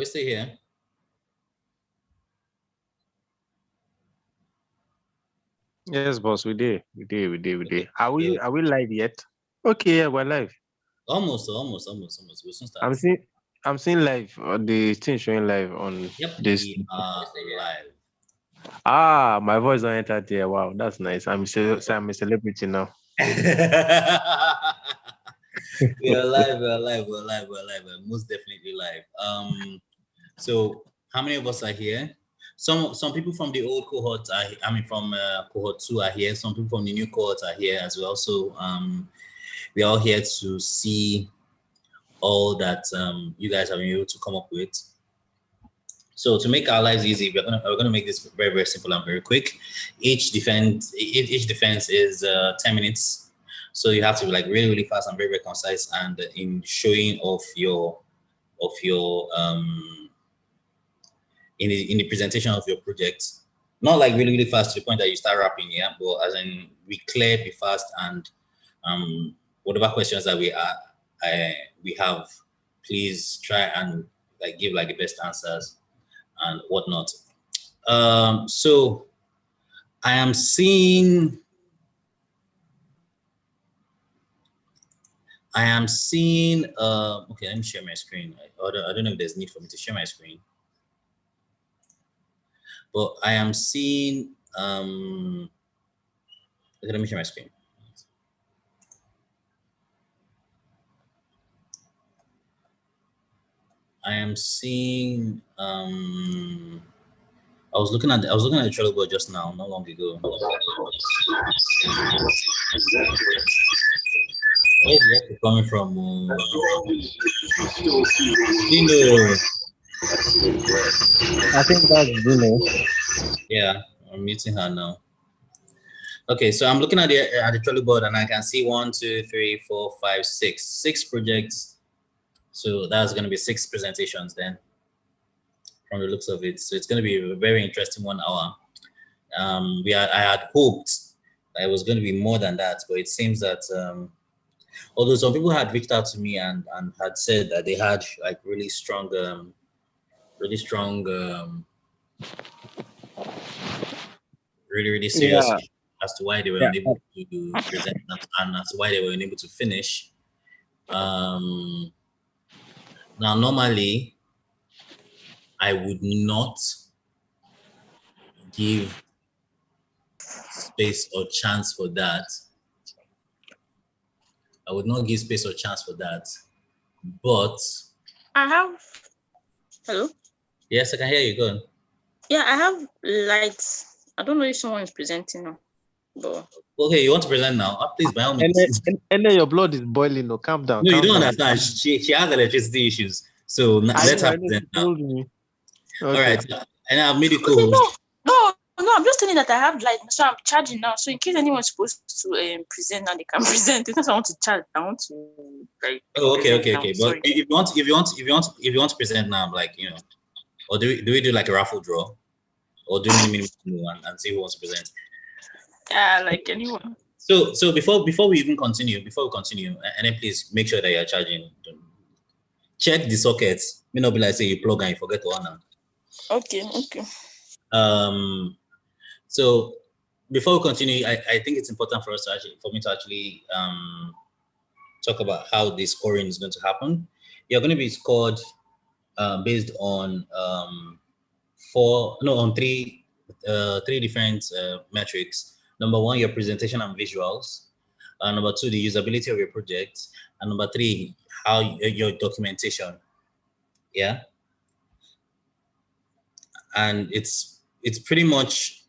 we still here? Yes, boss, we did. Okay. Are we live yet? Okay, yeah, we're live. Almost. We'll soon start. I'm seeing live on the thing showing live on this. We are live. Ah, my voice don't enter there. Wow, that's nice. I'm a celebrity now. We're live. Most definitely live. So how many of us are here? Some people from the old cohort from cohort 2 are here. Some people from the new cohort are here as well. So we're all here to see all that you guys have been able to come up with. So to make our lives easy, we're gonna make this very, very simple and very quick. Each defense is 10 minutes. So you have to be like really, really fast and very, very concise and in showing of your in the presentation of your project. Not like really, really fast to the point that you start rapping, yeah, but as in be clear, be fast, and whatever questions that we have, please try and like give like the best answers and whatnot. So I am seeing okay, let me share my screen. I don't know if there's need for me to share my screen, but I am seeing okay, let me share my screen. I am seeing I was looking at the Trello board just now, not long ago. Where's the coming from? Dino. I think that's Dino. Yeah, I'm meeting her now. Okay, so I'm looking at the Trello board and I can see 1, 2, 3, 4, 5, 6. 6 projects. So that's going to be 6 presentations then, from the looks of it. So it's going to be a very interesting 1 hour. I had hoped that it was going to be more than that, but it seems that although some people had reached out to me and had said that they had like really strong really serious issues as to why they were unable to present and as to why they were unable to finish. Now, normally, I would not give space or chance for that. I would not give space or chance for that. But I have. Hello? Yes, I can hear you. Go on. Yeah, I have lights. I don't know if someone is presenting now. But... Okay, you want to present now? Please, by all means. And then your blood is boiling. No, calm down. No, you don't understand. She has electricity issues. So let her present now. Okay. All right. And I've made it co-host. No, I'm just telling that I have light, so I'm charging now. So in case anyone's supposed to present now, they can present. Because I want to charge, I want to like. Oh, okay. But if you want to present now, like or do we do like a raffle draw, or do we and see who wants to present? Yeah, like anyone. So before we continue, and then please make sure that you're charging. Check the sockets. May not be like say you plug and you forget to on. Okay. So before we continue, I think it's important for me to actually talk about how the scoring is going to happen. You're going to be scored based on three different metrics. Number 1, your presentation and visuals. Number 2, the usability of your project. And number 3, how your documentation. Yeah. And it's pretty much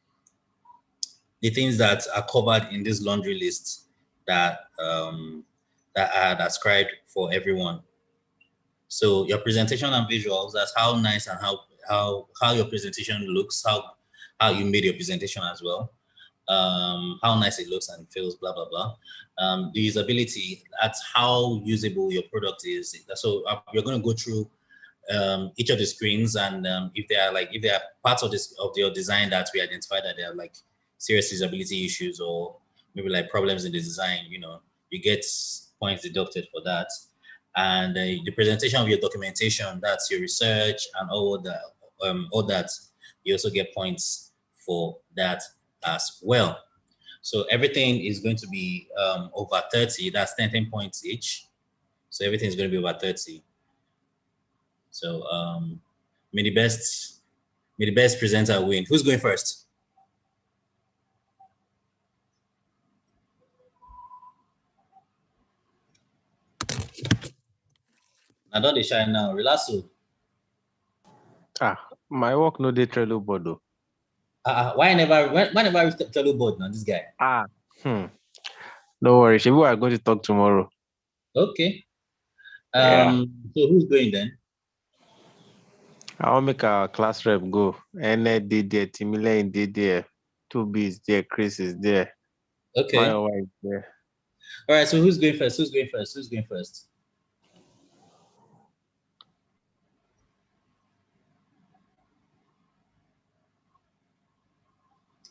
the things that are covered in this laundry list that are described for everyone. So your presentation and visuals, that's how nice and how your presentation looks, how you made your presentation as well, how nice it looks and feels, blah blah blah. The usability, that's how usable your product is. So you're going to go through each of the screens, and if there are parts of your design that we identify that they are like serious usability issues or maybe like problems in the design, you get points deducted for that. and the presentation of your documentation, that's your research and all that. You also get points for that as well. So everything is going to be over 30. That's 10 points each. So everything is going to be over 30. So may the best presenter win. Who's going first? I don't dey shine now. Relax. My work no dey Trello board though. Why never Trello board now, this guy? No worry, we are going to talk tomorrow. Okay. So who's going then? I'll make our class rep go. Ene did there, Timile did there, 2B is there, Chris is there. Okay. My wife is there. All right, so who's going first?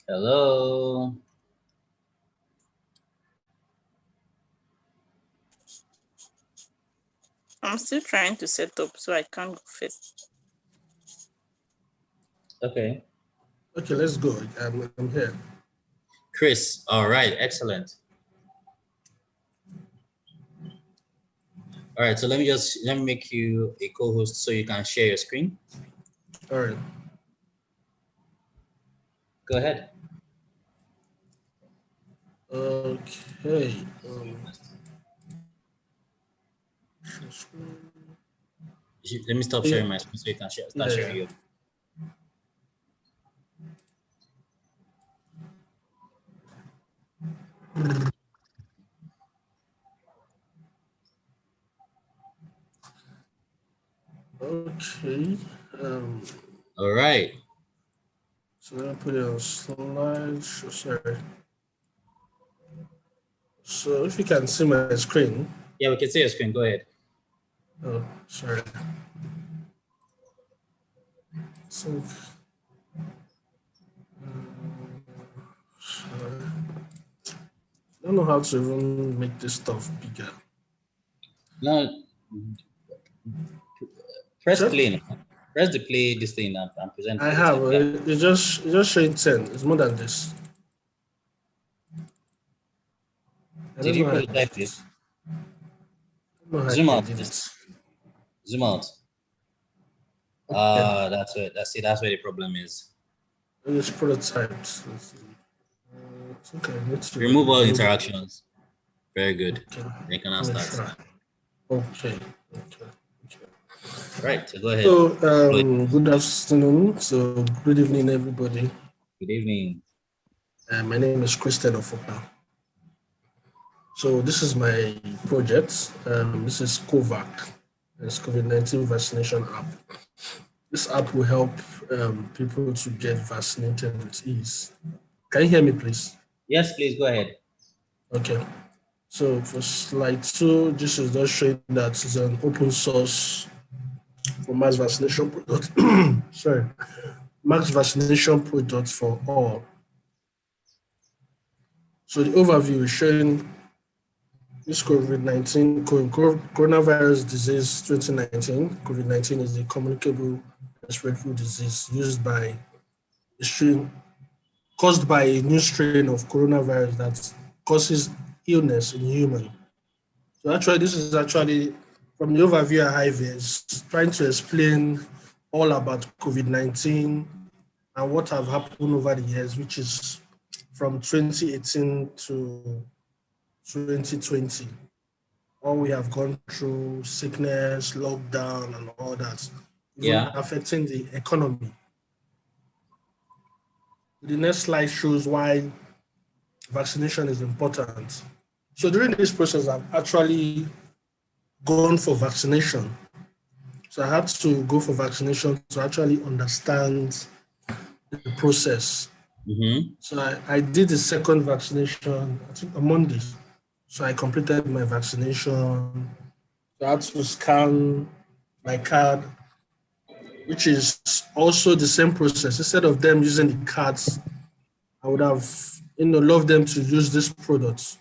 Hello. I'm still trying to set up, so I can't go first. Okay. Okay, let's go. I'm here. Chris, all right, excellent. All right, so let me make you a co-host so you can share your screen. All right. Go ahead. Okay. Let me stop sharing my screen so you can start sharing your. Okay. All right. So I'm gonna put it on slide. Sorry. So if you can see my screen. Yeah, we can see your screen. Go ahead. Oh, sorry. So, sorry. I don't know how to even make this stuff bigger. No. Press play. Press the play this thing and present. I have. It's just showing 10. It's more than this. Did you prototype it? Zoom out. Zoom out. That's where the problem is. It's prototyped. Okay. Remove all interactions. Very good. Okay. You can now start. Okay. Right. So go ahead. So good afternoon. So good evening, everybody. Good evening. My name is Christian Ofoka. So this is my project. This is Cohort. It's COVID-19 vaccination app. This app will help people to get vaccinated with ease. Can you hear me, please? Yes, please go ahead. Okay. So for slide 2, this is just showing that it's an open source for mass vaccination product. Sorry, mass vaccination product for all. So the overview is showing this COVID-19, coronavirus disease 2019. COVID-19 is a communicable respiratory disease caused by a new strain of coronavirus that causes illness in humans. So actually, this is actually from the overview I have is trying to explain all about COVID-19 and what have happened over the years, which is from 2018 to 2020. All we have gone through, sickness, lockdown, and all that, affecting the economy. The next slide shows why vaccination is important. So during this process, I've actually gone for vaccination. So I had to go for vaccination to actually understand the process. Mm-hmm. So I did the second vaccination, I think on Monday. So I completed my vaccination. So I had to scan my card, which is also the same process. Instead of them using the cards, I would have loved them to use this product.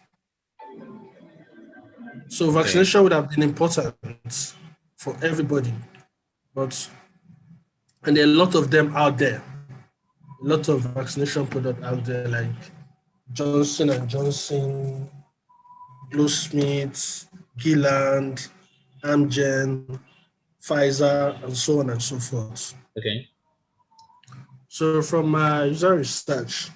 So vaccination would have been important for everybody, and there are a lot of them out there. A lot of vaccination products out there like Johnson and Johnson, Blue Smith, Gilland, Amgen, Pfizer, and so on and so forth. Okay. So from my user research,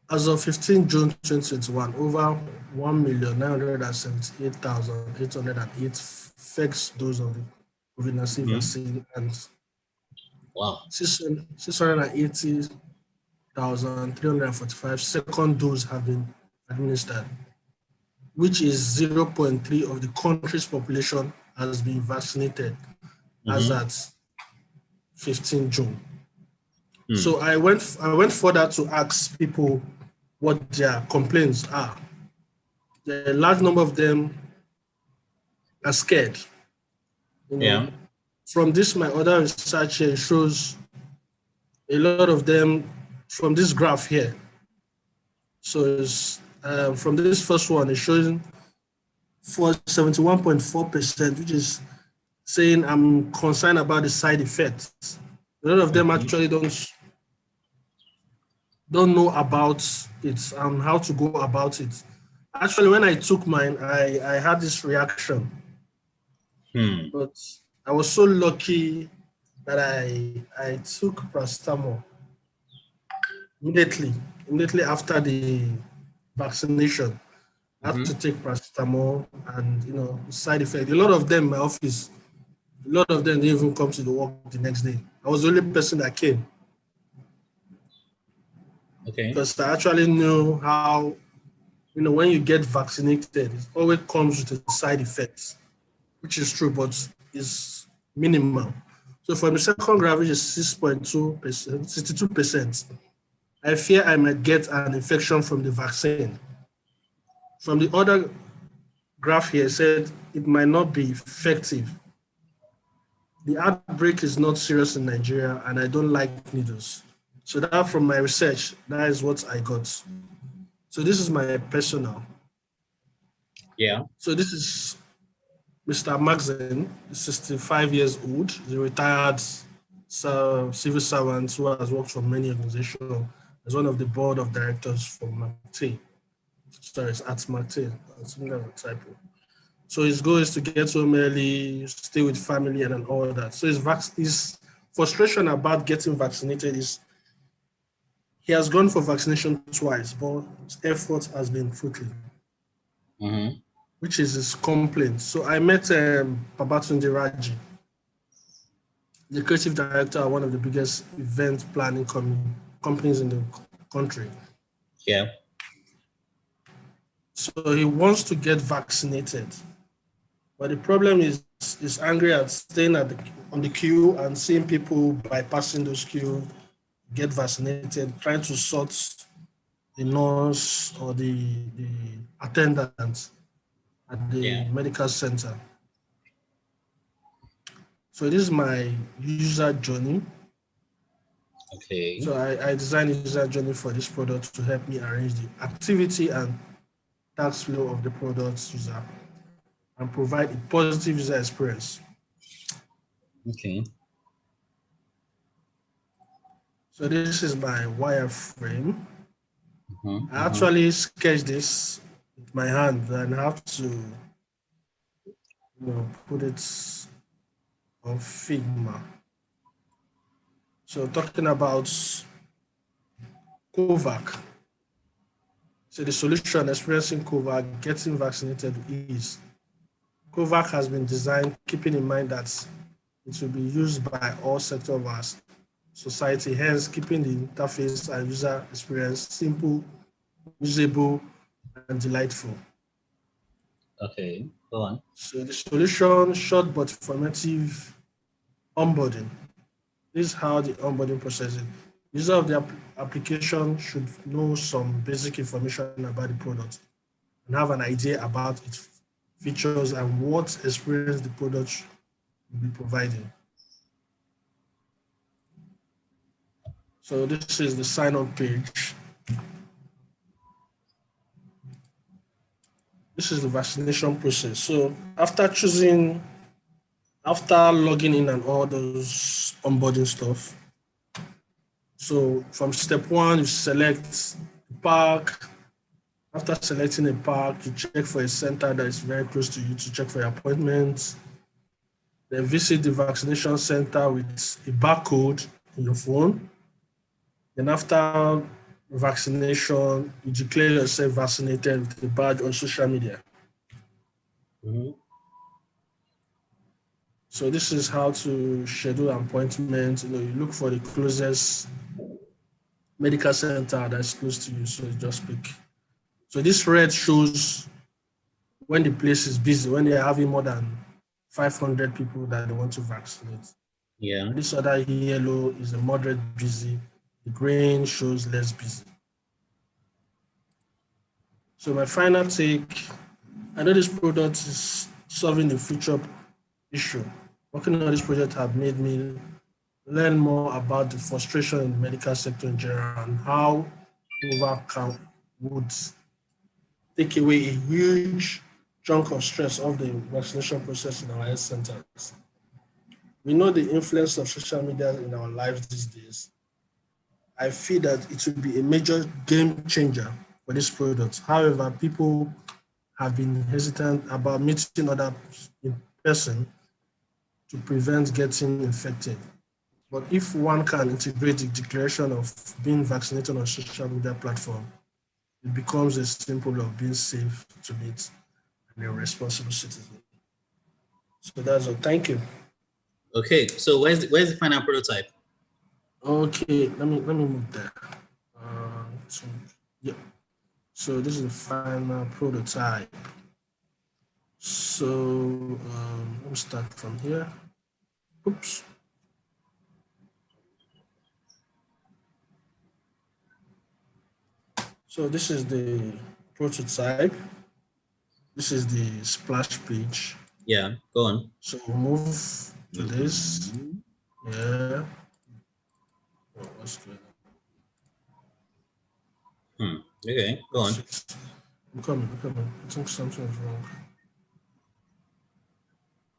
as of 15 June 2021, over 1,978,808 fixed dose of the COVID-19 vaccine and Wow. 680,345 second dose have been administered, which is 0.3 of the country's population has been vaccinated as at 15 June. So I went further to ask people what their complaints are. A large number of them are scared. From this, my other research here shows a lot of them from this graph here. So it's, from this first one, it's showing for 71.4%, which is saying I'm concerned about the side effects. A lot of them actually don't know about it and how to go about it. Actually, when I took mine, I had this reaction. But I was so lucky that I took paracetamol immediately after the vaccination. I had to take paracetamol, and side effect. A lot of them in my office, a lot of them didn't even come to the work the next day. I was the only person that came. Okay. Because I actually knew how, when you get vaccinated, it always comes with a side effects, which is true, but is minimal. So for the second graph, which is 6.2%, 62%, I fear I might get an infection from the vaccine. From the other graph here, it said it might not be effective. The outbreak is not serious in Nigeria, and I don't like needles. So that from my research, that is what I got. So this is my personal. Yeah. So this is Mr. Maxen, 65 years old. He's a retired civil servant who has worked for many organizations as one of the board of directors for MACT. Sorry, it's at MACT. That's a typo. So his goal is to get home early, stay with family, and all that. So his frustration about getting vaccinated is he has gone for vaccination twice, but his effort has been futile, which is his complaint. So I met Babatunde Raji, the creative director of one of the biggest event planning companies in the country. Yeah. So he wants to get vaccinated, but the problem is he's angry at staying on the queue and seeing people bypassing those queue, get vaccinated, trying to sort the nurse or the attendant at the medical center. So this is my user journey. Okay. So I designed a user journey for this product to help me arrange the activity and task flow of the product user and provide a positive user experience. Okay. So this is my wireframe. I actually sketched this with my hand and I have to put it on Figma. So talking about COVAC. So the solution experiencing COVAC, getting vaccinated is COVAC has been designed keeping in mind that it will be used by all sectors of our society, hence keeping the interface and user experience simple, usable, and delightful. Okay, go on. So the solution, short but informative onboarding. This is how the onboarding process is. User of the application should know some basic information about the product and have an idea about its features and what experience the product will be providing. So this is the sign-up page. This this is the vaccination process. So after logging in and all those onboarding stuff, so from step 1, you select the park. After selecting a park, you check for a center that is very close to you to check for your appointments. Then visit the vaccination center with a barcode in your phone. Then after vaccination, you declare yourself vaccinated with a badge on social media. Mm-hmm. So this is how to schedule appointments. You look for the closest medical center that's close to you. So you just pick. So this red shows when the place is busy, when they're having more than 500 people that they want to vaccinate. Yeah. This other yellow is a moderate busy. The green shows less busy. So my final take, I know this product is solving a future issue. Working on this project have made me learn more about the frustration in the medical sector in general and how overcome would take away a huge chunk of stress of the vaccination process in our health centers. We know the influence of social media in our lives these days. I feel that it will be a major game changer for this product. However, people have been hesitant about meeting others in person to prevent getting infected. But if one can integrate the declaration of being vaccinated on a social media platform, it becomes a symbol of being safe to meet and a responsible citizen. So that's all. Thank you. Okay, so where's the final prototype? Okay, let me move there. Yeah. So this is the final prototype. So let me start from here. Oops. So this is the prototype. This is the splash page. Yeah, go on. So we'll move to this. Yeah. Oh, what's going on? Okay, go on. I'm coming. I think something is wrong.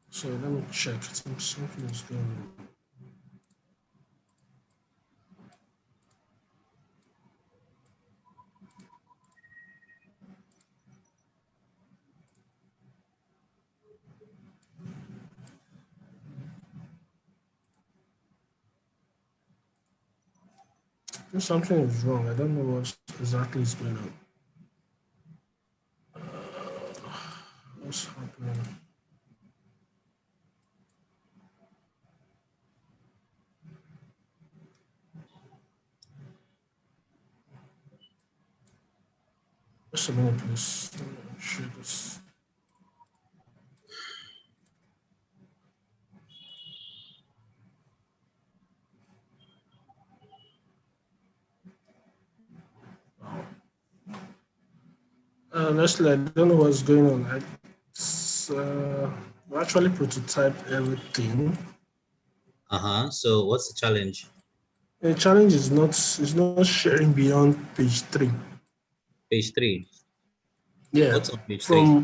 So let me check. I think something is going on. I think something is wrong. I don't know what exactly is going on. What's happening? Just a minute, please. Let me share this. Honestly, I don't know what's going on. We actually prototyped everything. So what's the challenge? The challenge is not sharing beyond page 3. Page 3. Yeah. What's on page 3?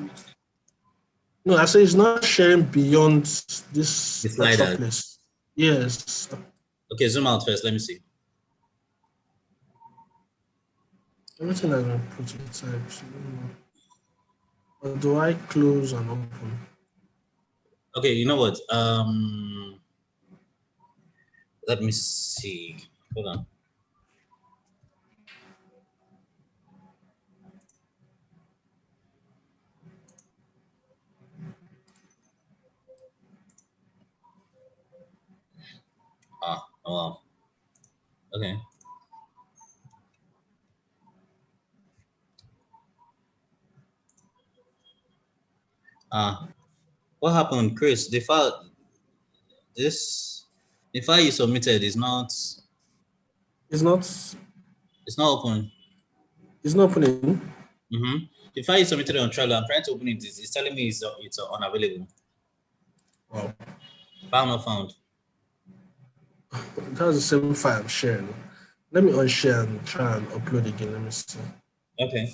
No, I say it's not sharing beyond this The slider. place. Yes. Okay, zoom out first. Let me see. Everything has been prototyped. Or do I close and open? Okay, you know what? Let me see. Hold on. Oh wow. Okay. What happened, Chris? The file you submitted is not. It's not open. It's not opening. The file you submitted on Trello, I'm trying to open it. It's telling me it's unavailable. Wow. File not found. That's the same file I'm sharing. Let me unshare and try and upload again. Let me see. Okay.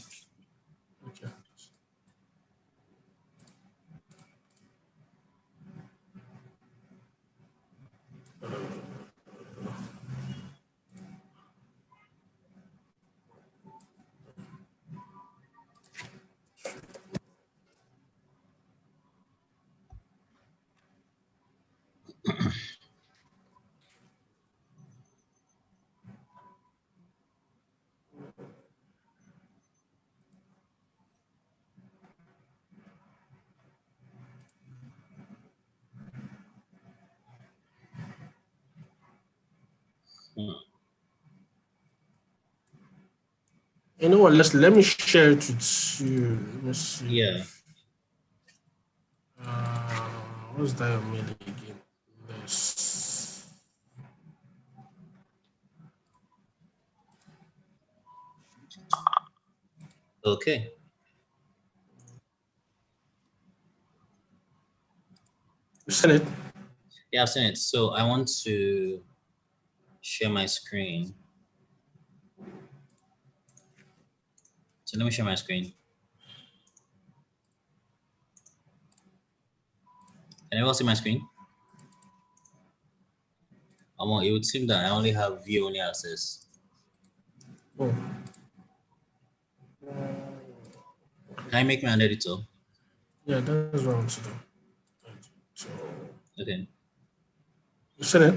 You know what? Let me share it with you. Let me see. Yeah. What's that email again? This. Okay. You seen it? Yeah, I've seen it. So I want to share my screen. So let me share my screen. Can anyone see my screen? It would seem that I only have view only access. Oh. Can I make me an editor? Yeah, that's what I want to do. So, Okay. you seen it?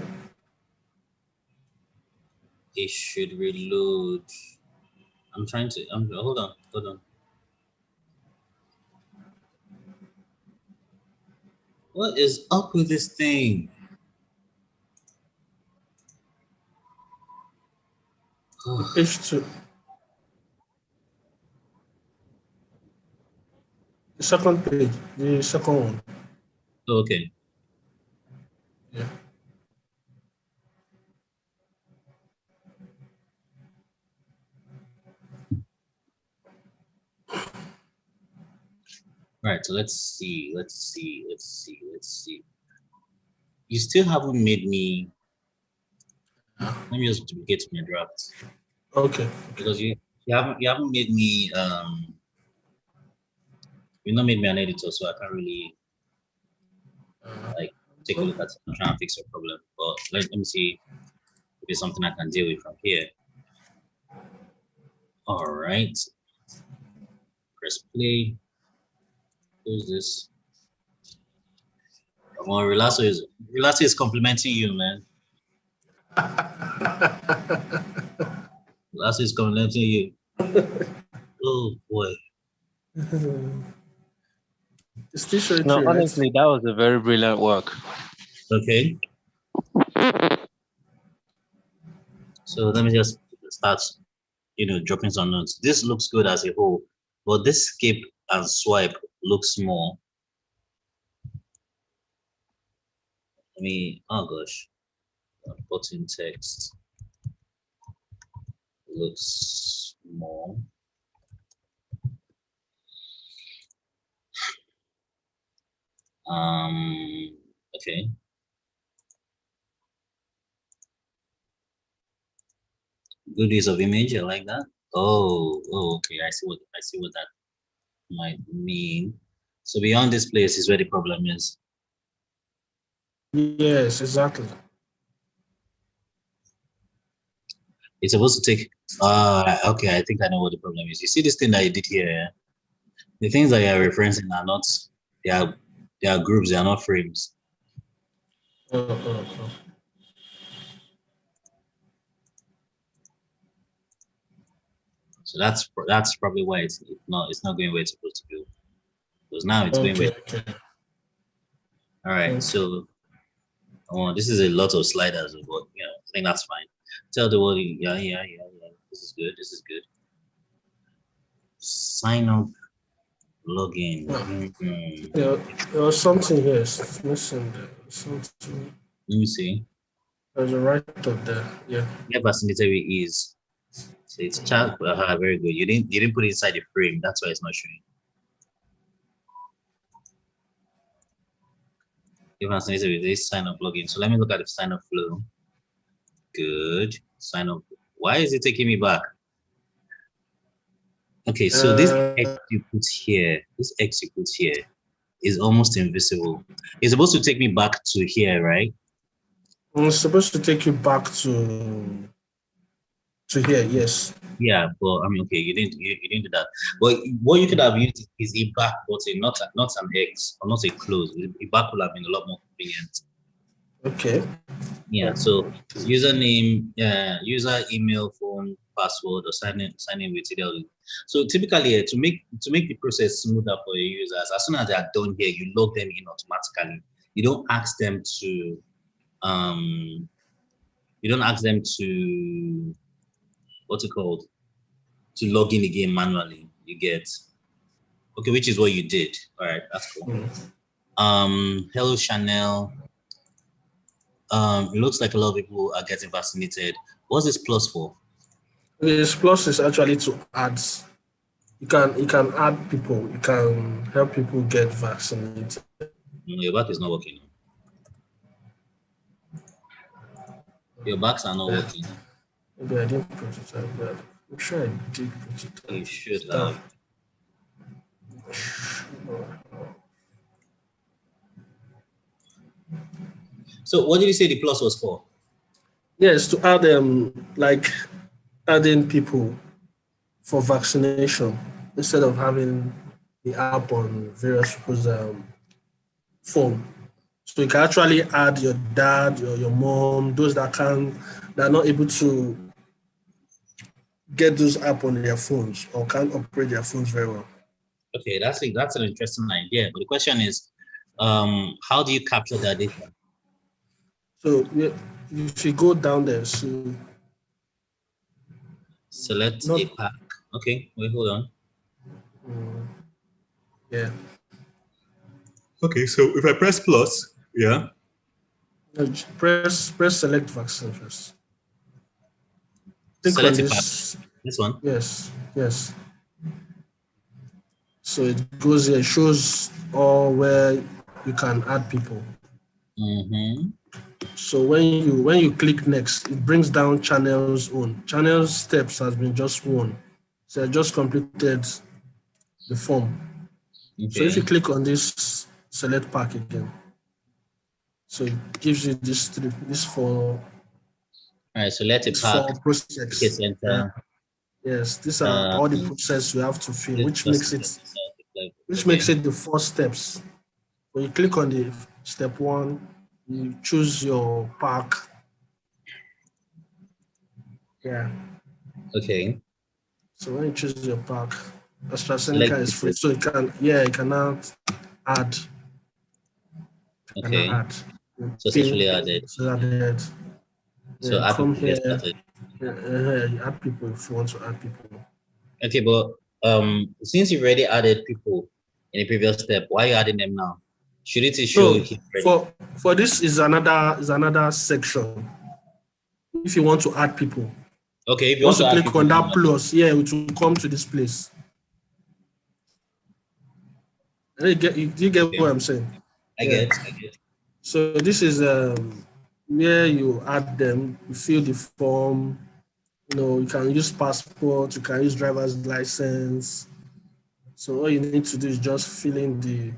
It should reload. I'm trying to. Hold on. What is up with this thing? Page 2. The second page. The second one. Okay. Yeah. Right. So let's see. You still haven't made me. Let me just duplicate my draft. Okay. Because you haven't made me you've not made me an editor, so I can't really like take a look at it and try and fix your problem. But let me see if it's something I can deal with from here. All right. Press play. Who's this? Come on, Relasso is complimenting you, man. Relasso is complimenting you. Oh boy. It's still showing No, through, right? honestly, that was a very brilliant work. Okay. So let me just start, dropping some notes. This looks good as a whole, but this skip and swipe looks small. Oh gosh, button text looks small. Okay. Good use of image, I like that. Oh, okay. I see what that might mean. So beyond this place is where the problem is. Yes, exactly. It's supposed to take. Okay. I think I know what the problem is. You see this thing that you did here? Yeah? The things that you are referencing are not. They are groups. They are not frames. So that's probably why it's not going where it's supposed to go. Because now it's going where. Okay. All right. Okay. So, this is a lot of sliders, but I think that's fine. Tell the world, yeah. This is good. Sign up, login. There was something here. It's missing there. Something. Let me see. There's a right up there. Yeah. Get vaccinated with ease. So it's chat. Very good. You didn't put it inside the frame. That's why it's not showing. Get vaccinated with this sign up login. So let me look at the sign up flow. Good. Sign up. Why is it taking me back? Okay, so this X you put here, is almost invisible. It's supposed to take me back to here, right? It's supposed to take you back to here, yes. Yeah, but okay, you didn't do that. But what you could have used is a back button, not an X or not a close. A back would have been a lot more convenient. Okay. Yeah. So username, user, email, phone, password, or sign in with TDL. So typically, to make the process smoother for your users, as soon as they are done here, you log them in automatically. You don't ask them to You don't ask them to, what's it called? To log in again manually. You get, okay, which is what you did. All right, that's cool. Hello, Chanel. It looks like a lot of people are getting vaccinated. What's this plus for? This plus is actually to add. You can add people. You can help people get vaccinated. Your back is not working. Your backs are not working. Maybe I didn't put it like that. I'm sure I did put it. You should have. So what did you say the plus was for? Yes, to add like adding people for vaccination instead of having the app on various people's phone. So you can actually add your dad, your mom, those that are not able to get those app on their phones or can't operate their phones very well. Okay, that's an interesting idea. But the question is, how do you capture that data? So if you go down there, so select a pack. Okay, wait, hold on. Yeah. Okay, so if I press plus, yeah. No, press select vaccine first. Select a pack. This one? Yes. So it goes here, it shows all where you can add people. So when you click next, it brings down channels own. Channels steps has been just one. So I just completed the form. Okay. So if you click on this select pack again, so it gives you this four. All right, so let it pack. For process. Yes, these are all the process you have to fill, which makes it the 4 steps. When you click on the step 1, you choose your pack. Yeah. Okay. So when you choose your pack, AstraZeneca is free, so you cannot add. Okay. So it's actually added. So add come here. You add people if you want to add people. Okay, but since you've already added people in the previous step, why are you adding them now? Should it show for this is another section. If you want to add people. Okay, if you want to click on that plus, it will come to this place. You get what I'm saying? I get. So this is where you add them, you fill the form, you can use passport, you can use driver's license. So all you need to do is just fill in the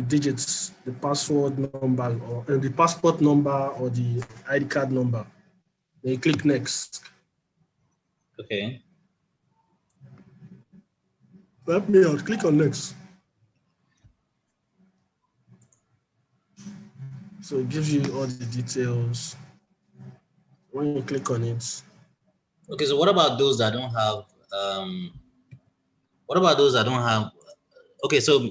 digits, the password number or the passport number or the ID card number. Then you click next. Okay. Help me out. Click on next. So it gives you all the details. When you click on it. Okay, so what about those that don't have okay, so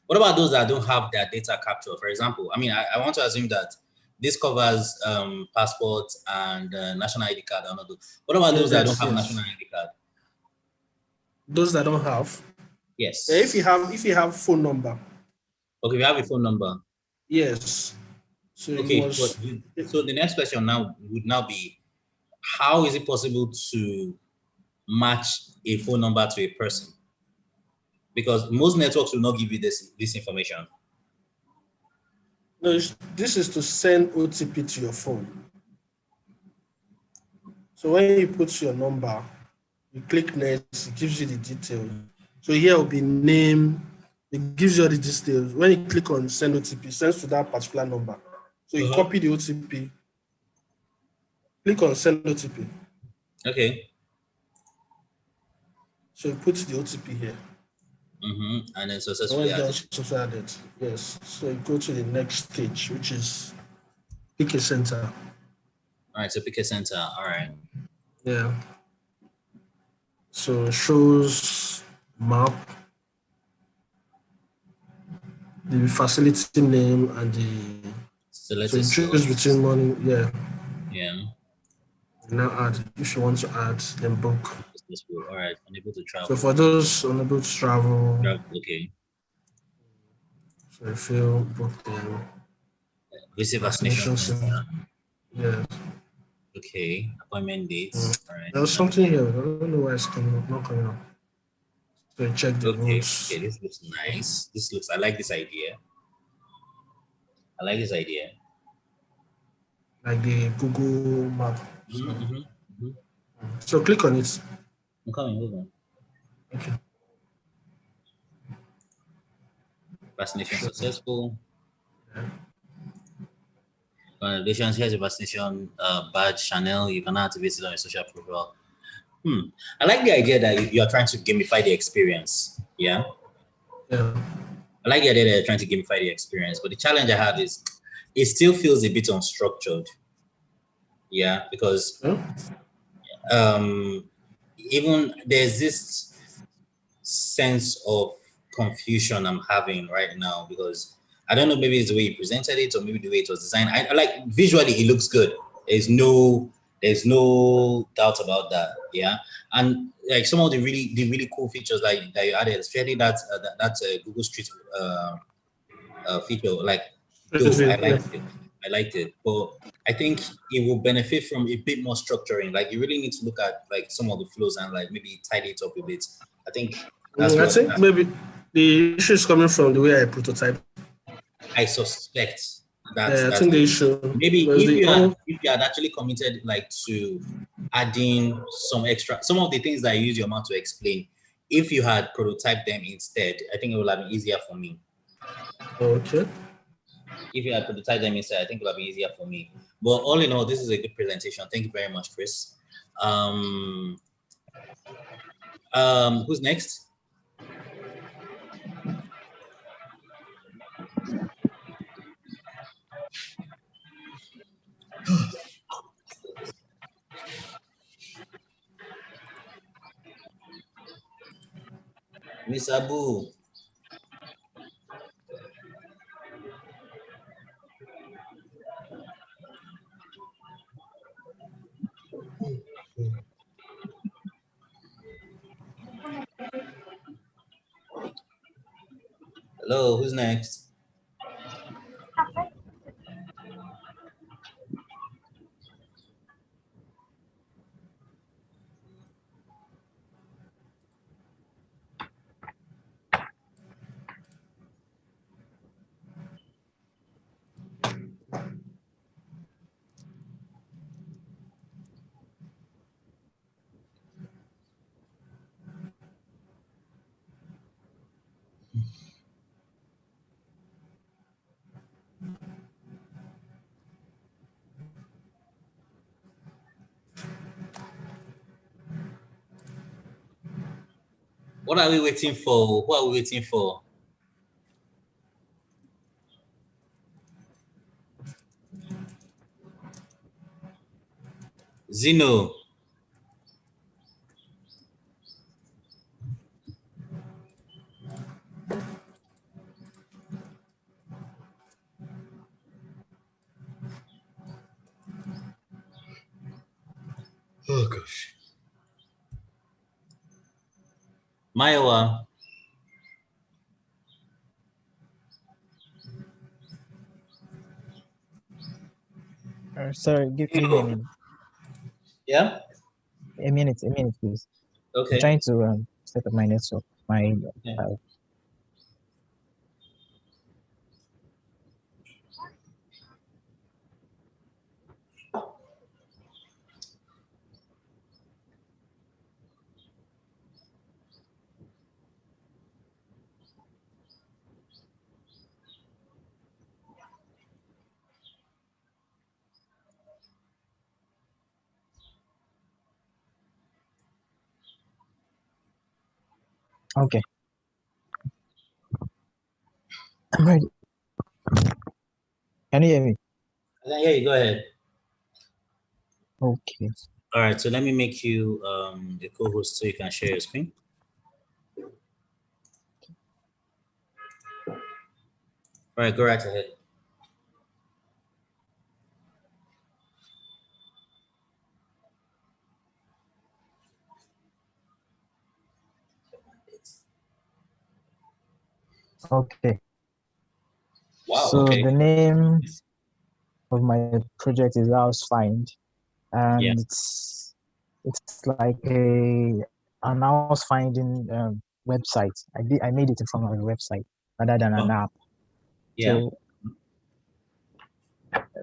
what about those that don't have their data captured? For example, I mean, I want to assume that this covers passports and national ID card. What about those that don't have national ID card? Those that don't have? Yes. Yeah, if you have phone number. Okay, we have a phone number. Yes. So okay, so the next question now would now be, how is it possible to match a phone number to a person? Because most networks will not give you this information. No, this is to send OTP to your phone. So when you put your number, you click next, it gives you the details. So here will be name, it gives you all the details. When you click on send OTP, it sends to that particular number. So you copy the OTP, click on send OTP. Okay. So you put the OTP here. And then successfully added. Yes. So you go to the next stage, which is pick a center. All right, so pick a center. All right. Yeah. So it shows map, the facility name, and the so let's choose between money. Yeah. Yeah. Now add, if you want to add, then book. Successful. All right. Unable to travel. So for those unable to travel, Okay. so if you book them, Visit vaccination vaccination center. center. Yes. Okay. Appointment dates. All right. There's something here. I don't know why it's coming up, not coming up. So check the Okay. routes. Okay. This looks nice. This looks. I like this idea. I like this idea. Like the Google map. So, Mm-hmm. so click on it. I'm coming. Hold on. Okay. Vaccination Sure. successful. Congratulations. Here's a vaccination badge. Chanel. You can activate it on your social profile. I like the idea that you're trying to gamify the experience. Yeah. Yeah. I like the idea that you're trying to gamify the experience, but the challenge I have is it still feels a bit unstructured. Yeah, because even there's this sense of confusion I'm having right now because I don't know, maybe it's the way you presented it or maybe the way it was designed. I like visually it looks good. There's no doubt about that. Yeah, and like some of the really cool features like that you added, especially that's Google Street feature. Like, though I liked it, but I think it will benefit from a bit more structuring. Like, you really need to look at like some of the flows and like maybe tidy it up a bit. I think that's I what think maybe the issue is coming from the way I prototype. I suspect. I think the issue maybe if you had actually committed like to adding some of the things that I use your mouth to explain, if you had prototyped them instead, I think it would have been easier for me. Okay. If you had prototyped them instead, I think it would have been easier for me. But all in all, this is a good presentation. Thank you very much, Chris. Who's next? Miss Abu. Hello, who's next? What are we waiting for? Who are we waiting for? Zeno. Oh gosh. Maiwa. Sorry, give me a minute. Yeah? A minute, please. Okay. I'm trying to set up my network. Okay. I'm ready. Can you hear me? I can hear you. Go ahead. Okay. All right. So let me make you the co-host so you can share your screen. All right. Go right ahead. Okay. Wow. So Okay. the name of my project is House Find, and Yeah. it's like an house finding website. I made it in form of a website rather than an Oh, app. yeah. So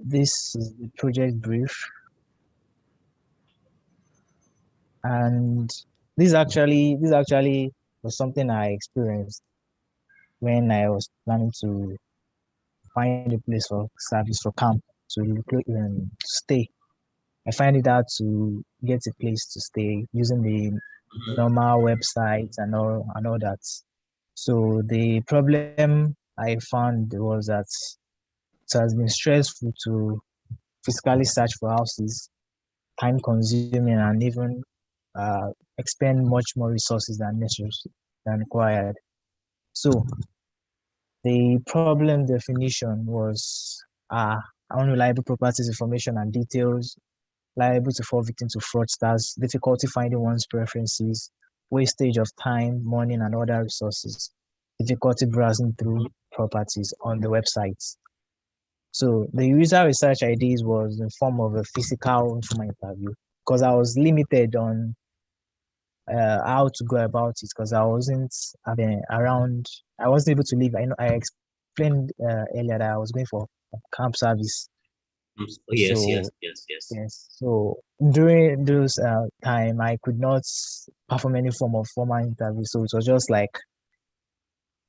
this is the project brief, and this actually was something I experienced when I was planning to find a place for service for camp to stay. I find it hard to get a place to stay using the Mhm. normal websites and all that. So the problem I found was that it has been stressful to physically search for houses, time consuming, and even uh, expend much more resources than necessary than required. So the problem definition was unreliable properties information and details, liable to fall victim to fraudsters, difficulty finding one's preferences, wastage of time, money, and other resources, difficulty browsing through properties on the websites. So the user research IDs was in form of a physical informal interview because I was limited on how to go about it because I wasn't around. I wasn't able to leave. I know I explained earlier that I was going for camp service. Oh, yes. So Yes. Yes. Yes. yes, so during those time, I could not perform any form of formal interview. So it was just like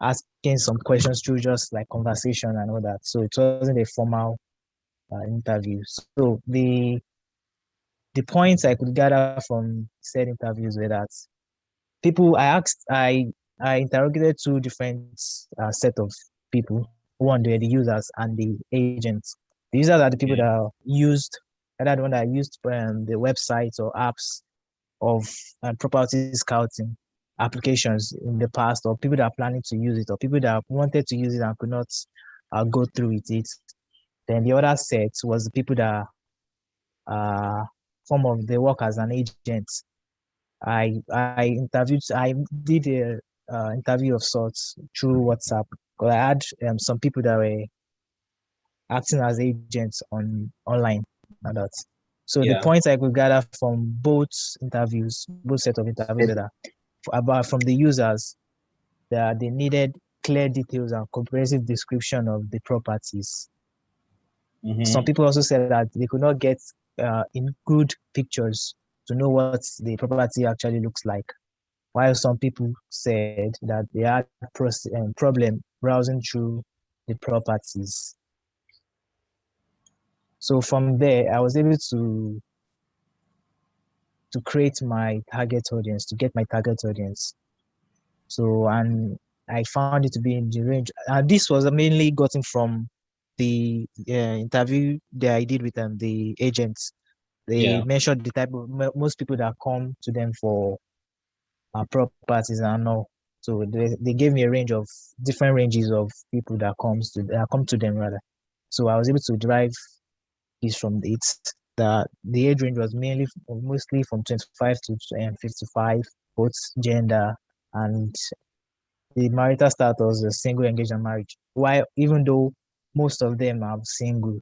asking some questions through just like conversation and all that. So it wasn't a formal interview. So the points I could gather from said interviews were that people I asked, I interrogated two different set of people. One, were the users and the agents. The users are the people Yeah. that either the one that used the websites or apps of property scouting applications in the past, or people that are planning to use it, or people that wanted to use it and could not go through with it. Then the other set was the people that uh, form of they work as an agent. I did a interview of sorts through WhatsApp. 'Cause I had some people that were acting as agents online and that. So the Yeah. points I could gather from both set of interviews that are about from the users that they needed clear details and comprehensive description of the properties. Some Mm-hmm. people also said that they could not get in good pictures to know what the property actually looks like. While some people said that they had problem browsing through the properties. So from there, I was able to create my target audience, to get my target audience. So, and I found it to be in the range. This was mainly gotten from the interview that I did with the agents. They Yeah. mentioned the type of most people that come to them for properties and all. So they gave me a range of different ranges of people that come to them rather. So I was able to derive this from it. The age range was mostly from 25 to 55, both gender and the marital status, the single, engaged, and married. Why, even though most of them are single,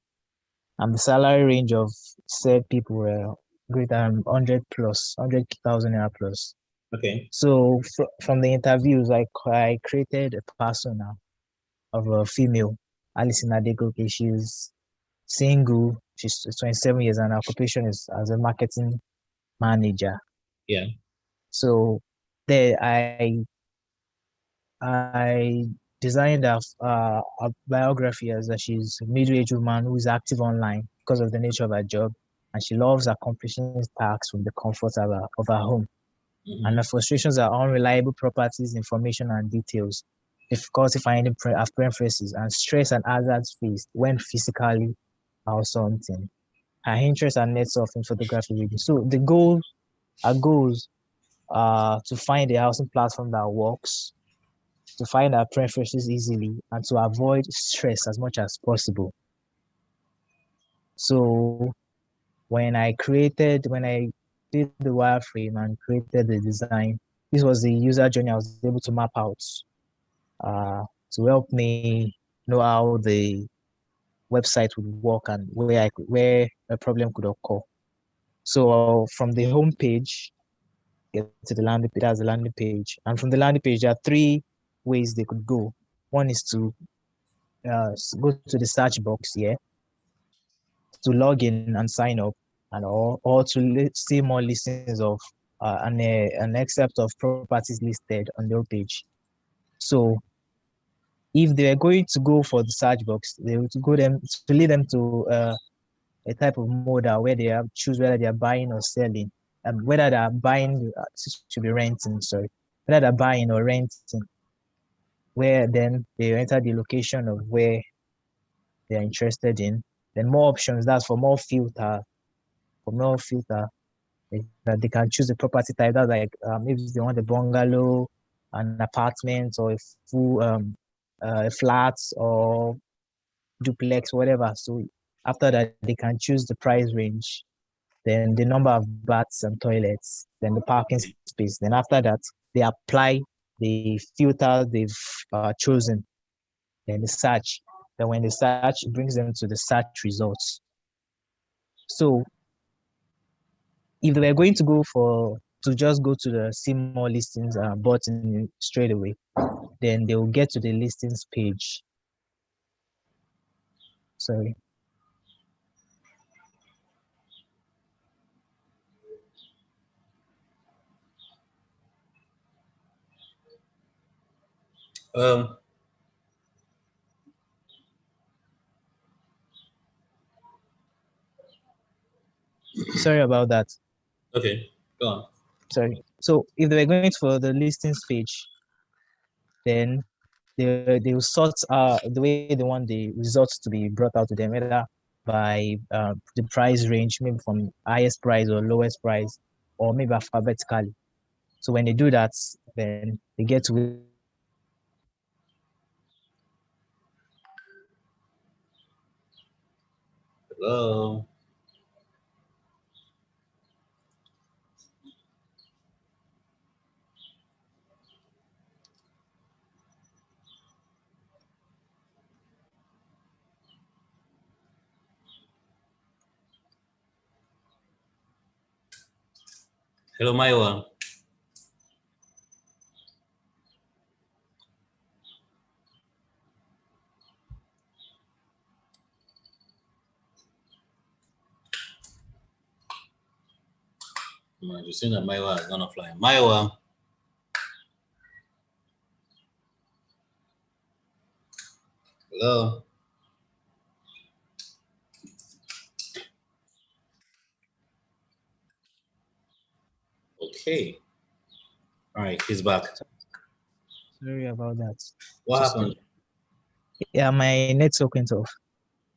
and the salary range of said people were greater than 100 plus, 100,000 naira plus. Okay. So from the interviews, I created a persona of a female, Alison Adegoke. She's single. She's 27 years, and her occupation is as a marketing manager. Yeah. So there, I designed a biography as that she's a middle-aged woman who is active online because of the nature of her job, and she loves accomplishing tasks from the comfort of her home. And Mm-hmm. the frustrations are unreliable properties, information, and details, difficulty finding preferences, and stress and hazards faced when physically or something. Her interests are nets off in photography reading. So our goals are to find a housing platform that works, to find our preferences easily, and to avoid stress as much as possible. So when I did the wireframe and created the design, this was the user journey I was able to map out. to help me know how the website would work and where a problem could occur. So from the home page, get to the landing page, that's the landing page. And from the landing page, there are three ways they could go. One is to go to the search box here to log in and sign up, and or to see more listings of an excerpt of properties listed on their page. So if they're going to go for the search box, they will to lead them to a type of modal where they have choose whether they are buying or selling, and whether they are buying should be renting. Sorry, whether they're buying or renting. Where then they enter the location of where they are interested in. Then more options. That's for more filter. For more filter, that they can choose the property type. That's like if they want a bungalow, an apartment, or a full a flat or duplex, whatever. So after that, they can choose the price range, then the number of baths and toilets, then the parking space. Then after that, they apply the filter they've chosen, then the search. Then when the search, it brings them to the search results. So if they were going to just go to the see more listings button straight away, then they will get to the listings page. Sorry. Sorry about that. Okay, go on. Sorry. So if they were going for the listings page, then they will sort the way they want the results to be brought out to them, either by the price range, maybe from highest price or lowest price, or maybe alphabetically. So when they do that, then they get to Hello. Hello, Maiwa. You're saying that Maiwa is gonna fly. Maiwa. Hello. Okay. All right, he's back. Sorry about that. What happened? Yeah, my network went off.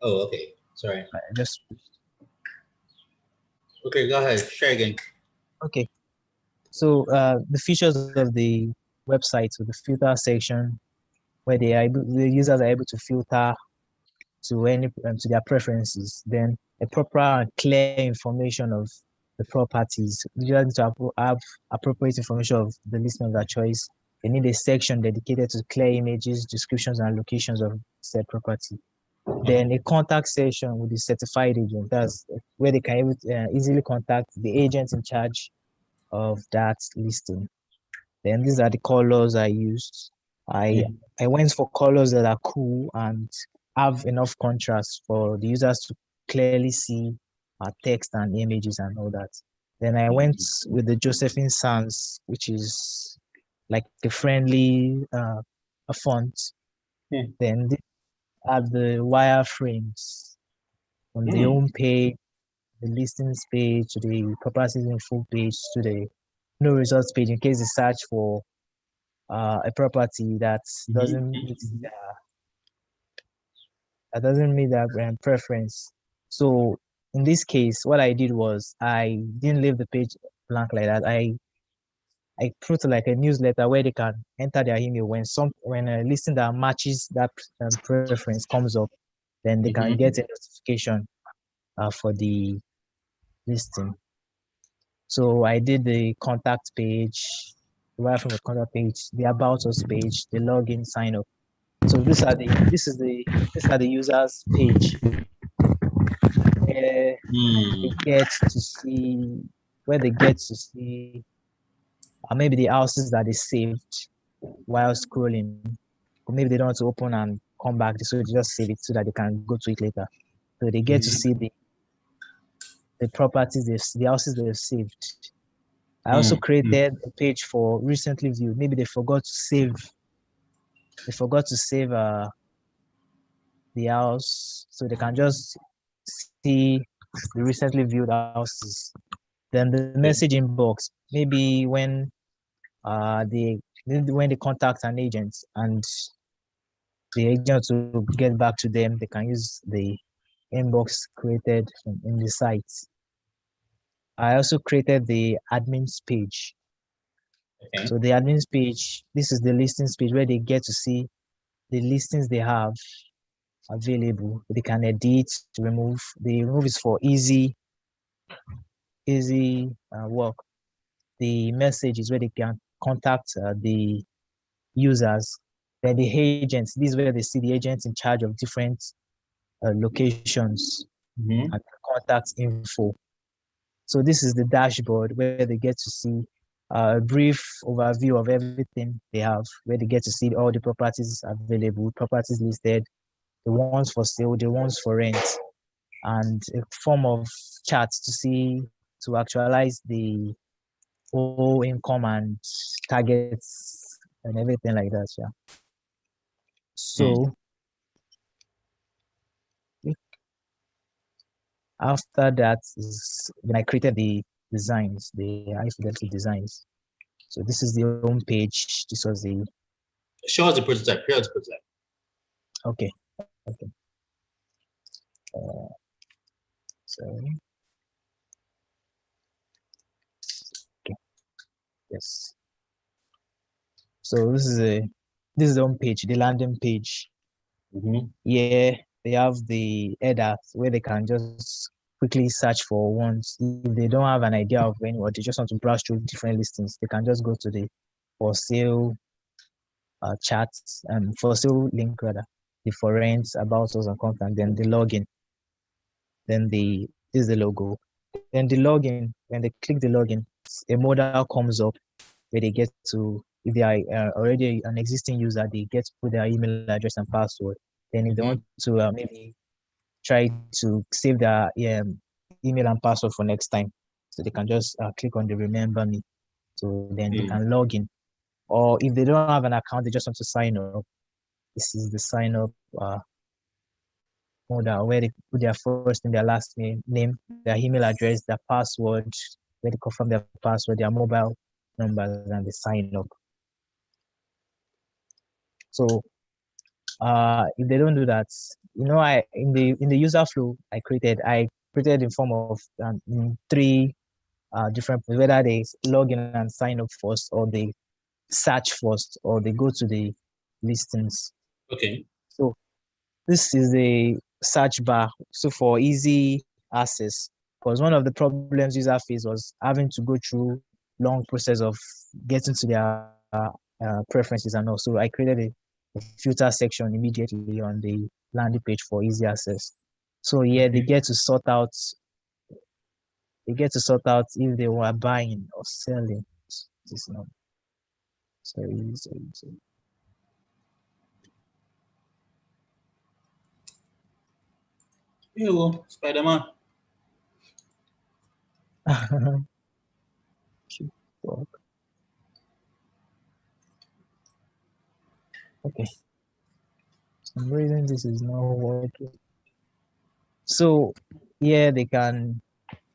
Oh, okay. Sorry. I just Okay, go ahead. Share again. okay. So the features of the website with the filter section, where the users are able to filter to their preferences. Then a proper and clear information of the properties. You need to have appropriate information of the listing of their choice. They need a section dedicated to clear images, descriptions, and locations of said property. Then a contact section with the certified agent. That's where they can easily contact the agent in charge of that listing. Then these are the colors I used. I went for colors that are cool and have enough contrast for the users to clearly see text and images and all that. Then I went with the Josephine Sans, which is like a friendly a font. Then have the wireframes on the home page, the listings page, to the properties info page, to the no results page in case they search for a property that doesn't meet their preference. So in this case, what I did was I didn't leave the page blank like that. I put like a newsletter where they can enter their email when a listing that matches that preference comes up, then they can get a notification for the listing. So I did the contact page, the wireframe of contact page, the about us page, the login sign up. So these are the users page where they get to see maybe the houses that they saved while scrolling, or maybe they don't want to open and come back, so they just save it so that they can go to it later. So they get to see the properties, the houses they've saved. I also created a page for recently viewed. Maybe they forgot to save the house, so they can just see the recently viewed houses. Then the message inbox, maybe when they contact an agent and the agent will get back to them, they can use the inbox created in the site. I also created the admins page. Okay. So the admins page, this is the listings page where they get to see the listings they have available. They can edit, remove. The remove is for easy work. The message is where they can contact the users. Then the agents, this is where they see the agents in charge of different locations and contact info. So this is the dashboard where they get to see a brief overview of everything they have, where they get to see all the properties available, properties listed, the ones for sale, the ones for rent, and a form of charts to actualize the whole income and targets and everything like that. Yeah. So after that is when I created the designs, the high fidelity designs. So this is the home page. This was the show us the prototype. Okay. So okay. Yes. So this is the home page, the landing page. Yeah, they have the header where they can just quickly search for ones. If they don't have an idea of when, or they just want to browse through different listings, they can just go to the for sale chats and for sale link rather, the for rent, about us and content, then the login. Then this is the logo. Then the login, when they click the login, a modal comes up where they get to, if they are already an existing user, they get to put their email address and password. Then if they want to maybe try to save their email and password for next time, so they can just click on the remember me. So then they can log in. Or if they don't have an account, they just want to sign up. This is the sign up modal where they put their first and their last name, their email address, their password, where they confirm their password, their mobile numbers, and they sign up. So if they don't do that, I in the user flow I created in form of 3 different, whether they log in and sign up first, or they search first, or they go to the listings. Okay. So this is the search bar. So for easy access, because one of the problems user face was having to go through long process of getting to their preferences and all. So I created a filter section immediately on the landing page for easy access. So yeah, they get to sort out if they were buying or selling. This number. Sorry. Yo, Spider-Man. Okay. For some reason this is not working. So yeah, they can.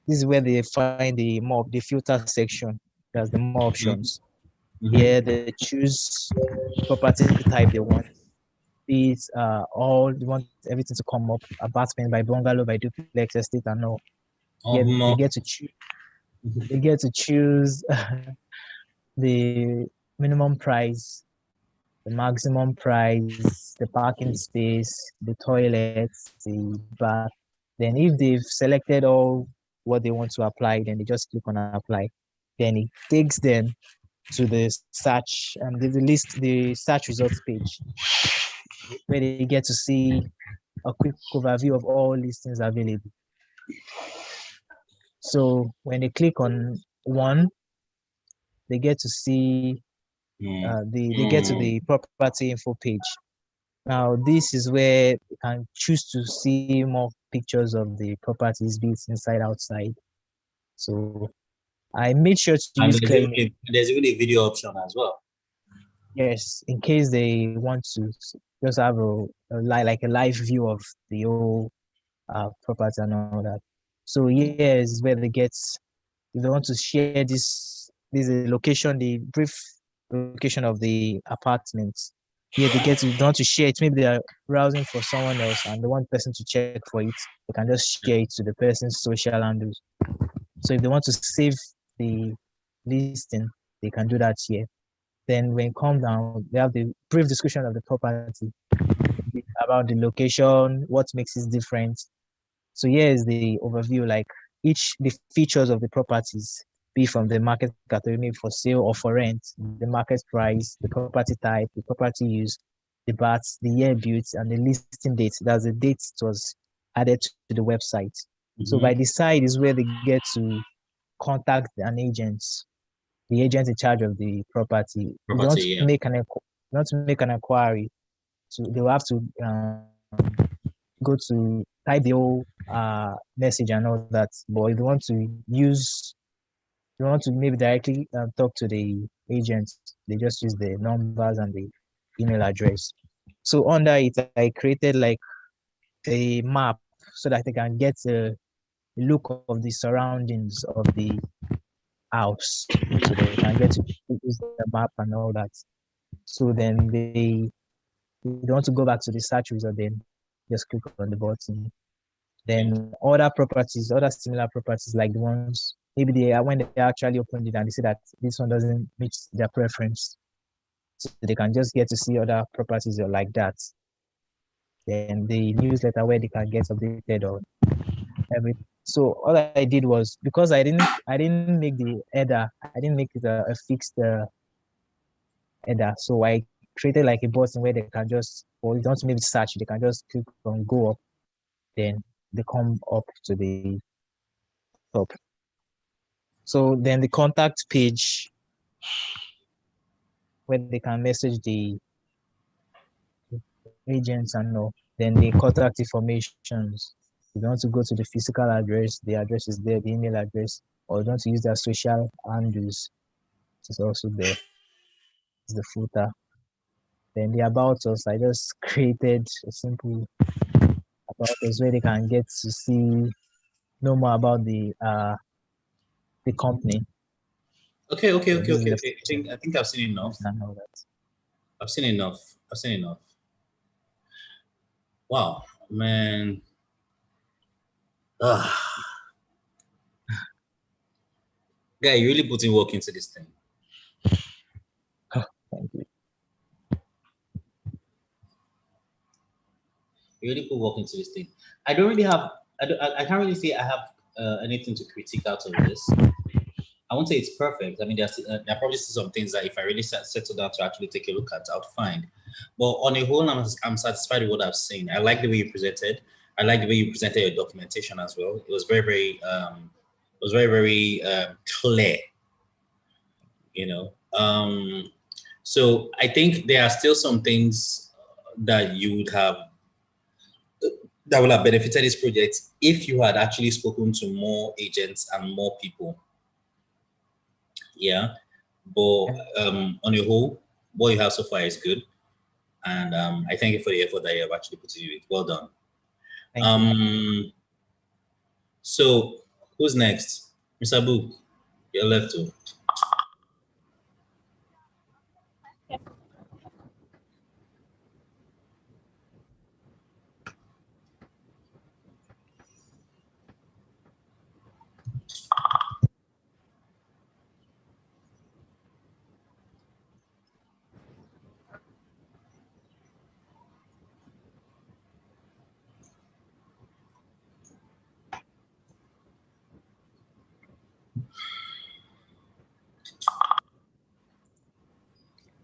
This is where they find the filter section. There's the more options. Yeah, they choose property type they want. It's all they want everything to come up. Apartment by bungalow by duplex estate and all. Yeah, they get to choose. They get to choose the minimum price, the maximum price, the parking space, the toilets, the bath. Then if they've selected all what they want to apply, then they just click on apply. Then it takes them to the search and the search results page. where they get to see a quick overview of all listings available. So when they click on one, they get to see they get to the property info page. Now this is where you can choose to see more pictures of the properties, be it inside, outside. So I made sure to And use clear there's even a video option as well. Yes, in case they want to just have like a live view of the whole property and all that. So here is where they get, if they want to share this is a location, the brief location of the apartment. Here they get to, they want to share it. Maybe they are browsing for someone else and they want person to check for it. They can just share it to the person's social handles. So if they want to save the listing, they can do that here. Then when it comes down, they have the brief description of the property, about the location, what makes it different. So here is the overview, like the features of the properties, be from the market category for sale or for rent, the market price, the property type, the property use, the BATs, the year built, and the listing date. That's the date it was added to the website. So by the side is where they get to contact an agent, the agent in charge of the property. If they want to make an inquiry, so they will have to go to type the whole message and all that. But if you want to maybe directly talk to the agent, they just use the numbers and the email address. So under it, I created like a map so that they can get a look of the surroundings of the house. So they can get to use the map and all that. So then they want to go back to the search result, then just click on the button. Then other properties, other similar properties like the ones, maybe when they actually opened it and they see that this one doesn't meet their preference, so they can just get to see other properties like that. Then the newsletter where they can get updated on everything. So all I did was, because I didn't make the header, I didn't make it a fixed header. So I created like a button where they can just, or you don't maybe search, they can just click on go up, then they come up to the top. So then the contact page where they can message the agents and all. Then the contact informations. If you want to go to the physical address, the address is there, the email address, or you want to use their social handles, it's also there. It's the footer. Then the about us, I just created a simple about us where they can get to know more about the company. Okay. I think I've seen enough. I've seen enough. Wow, man. Guy, you really putting work into this thing. Thank you. You really put work into this thing. I don't really have. I can't really say I have anything to critique out of this. I won't say it's perfect. I mean, there are probably some things that if I really settle down to actually take a look at, I'll find. But on a whole, I'm satisfied with what I've seen. I like the way you presented. I like the way you presented your documentation as well. It was very clear. You know. So I think there are still some things that you would have that will have benefited this project if you had actually spoken to more agents and more people. Yeah, but on the whole, what you have so far is good, and I thank you for the effort that you have actually put into it. Well done. Thank you. So who's next, Mr. Boo? You're left too.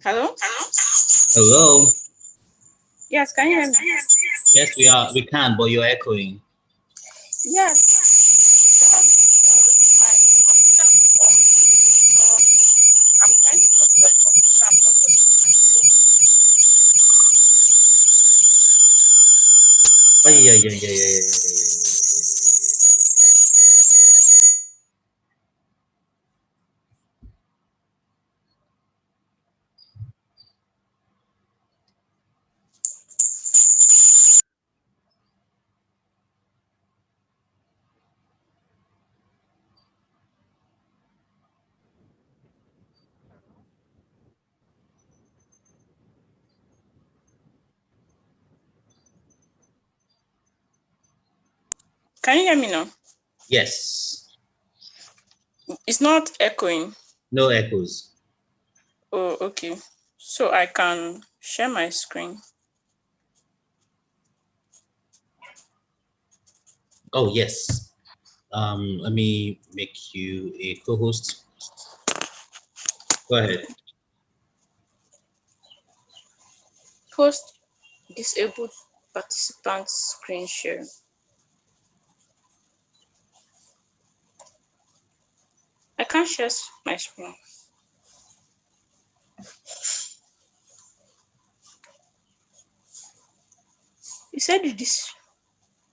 Hello? Hello. Yes, can you hear me? Yes, we are. We can, but you're echoing. I'm trying to Oh, yeah. Can you hear me now? Yes. It's not echoing. No echoes. Oh, okay. So I can share my screen. Oh, yes. Let me make you a co-host. Go ahead. Post disabled participants screen share. I can't share my screen. You said you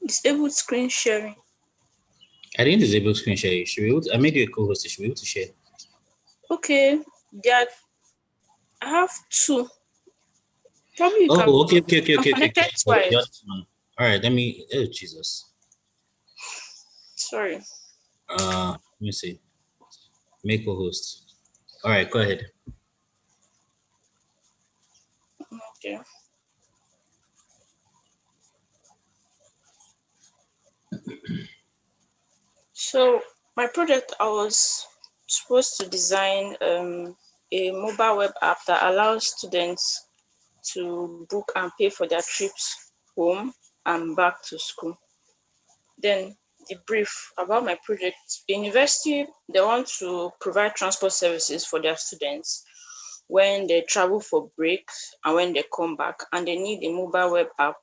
disabled screen sharing. I didn't disable screen share. You should be able to, I made you a co-host. You should be able to share. Okay, I have two. Probably you can. Oh, okay. I'm connected twice. All right, let me. Oh, Jesus. Sorry. Let me see. Make co-host. All right, go ahead. Okay. So my project, I was supposed to design a mobile web app that allows students to book and pay for their trips home and back to school. Then the brief about my project. The university, they want to provide transport services for their students when they travel for breaks and when they come back, and they need a mobile web app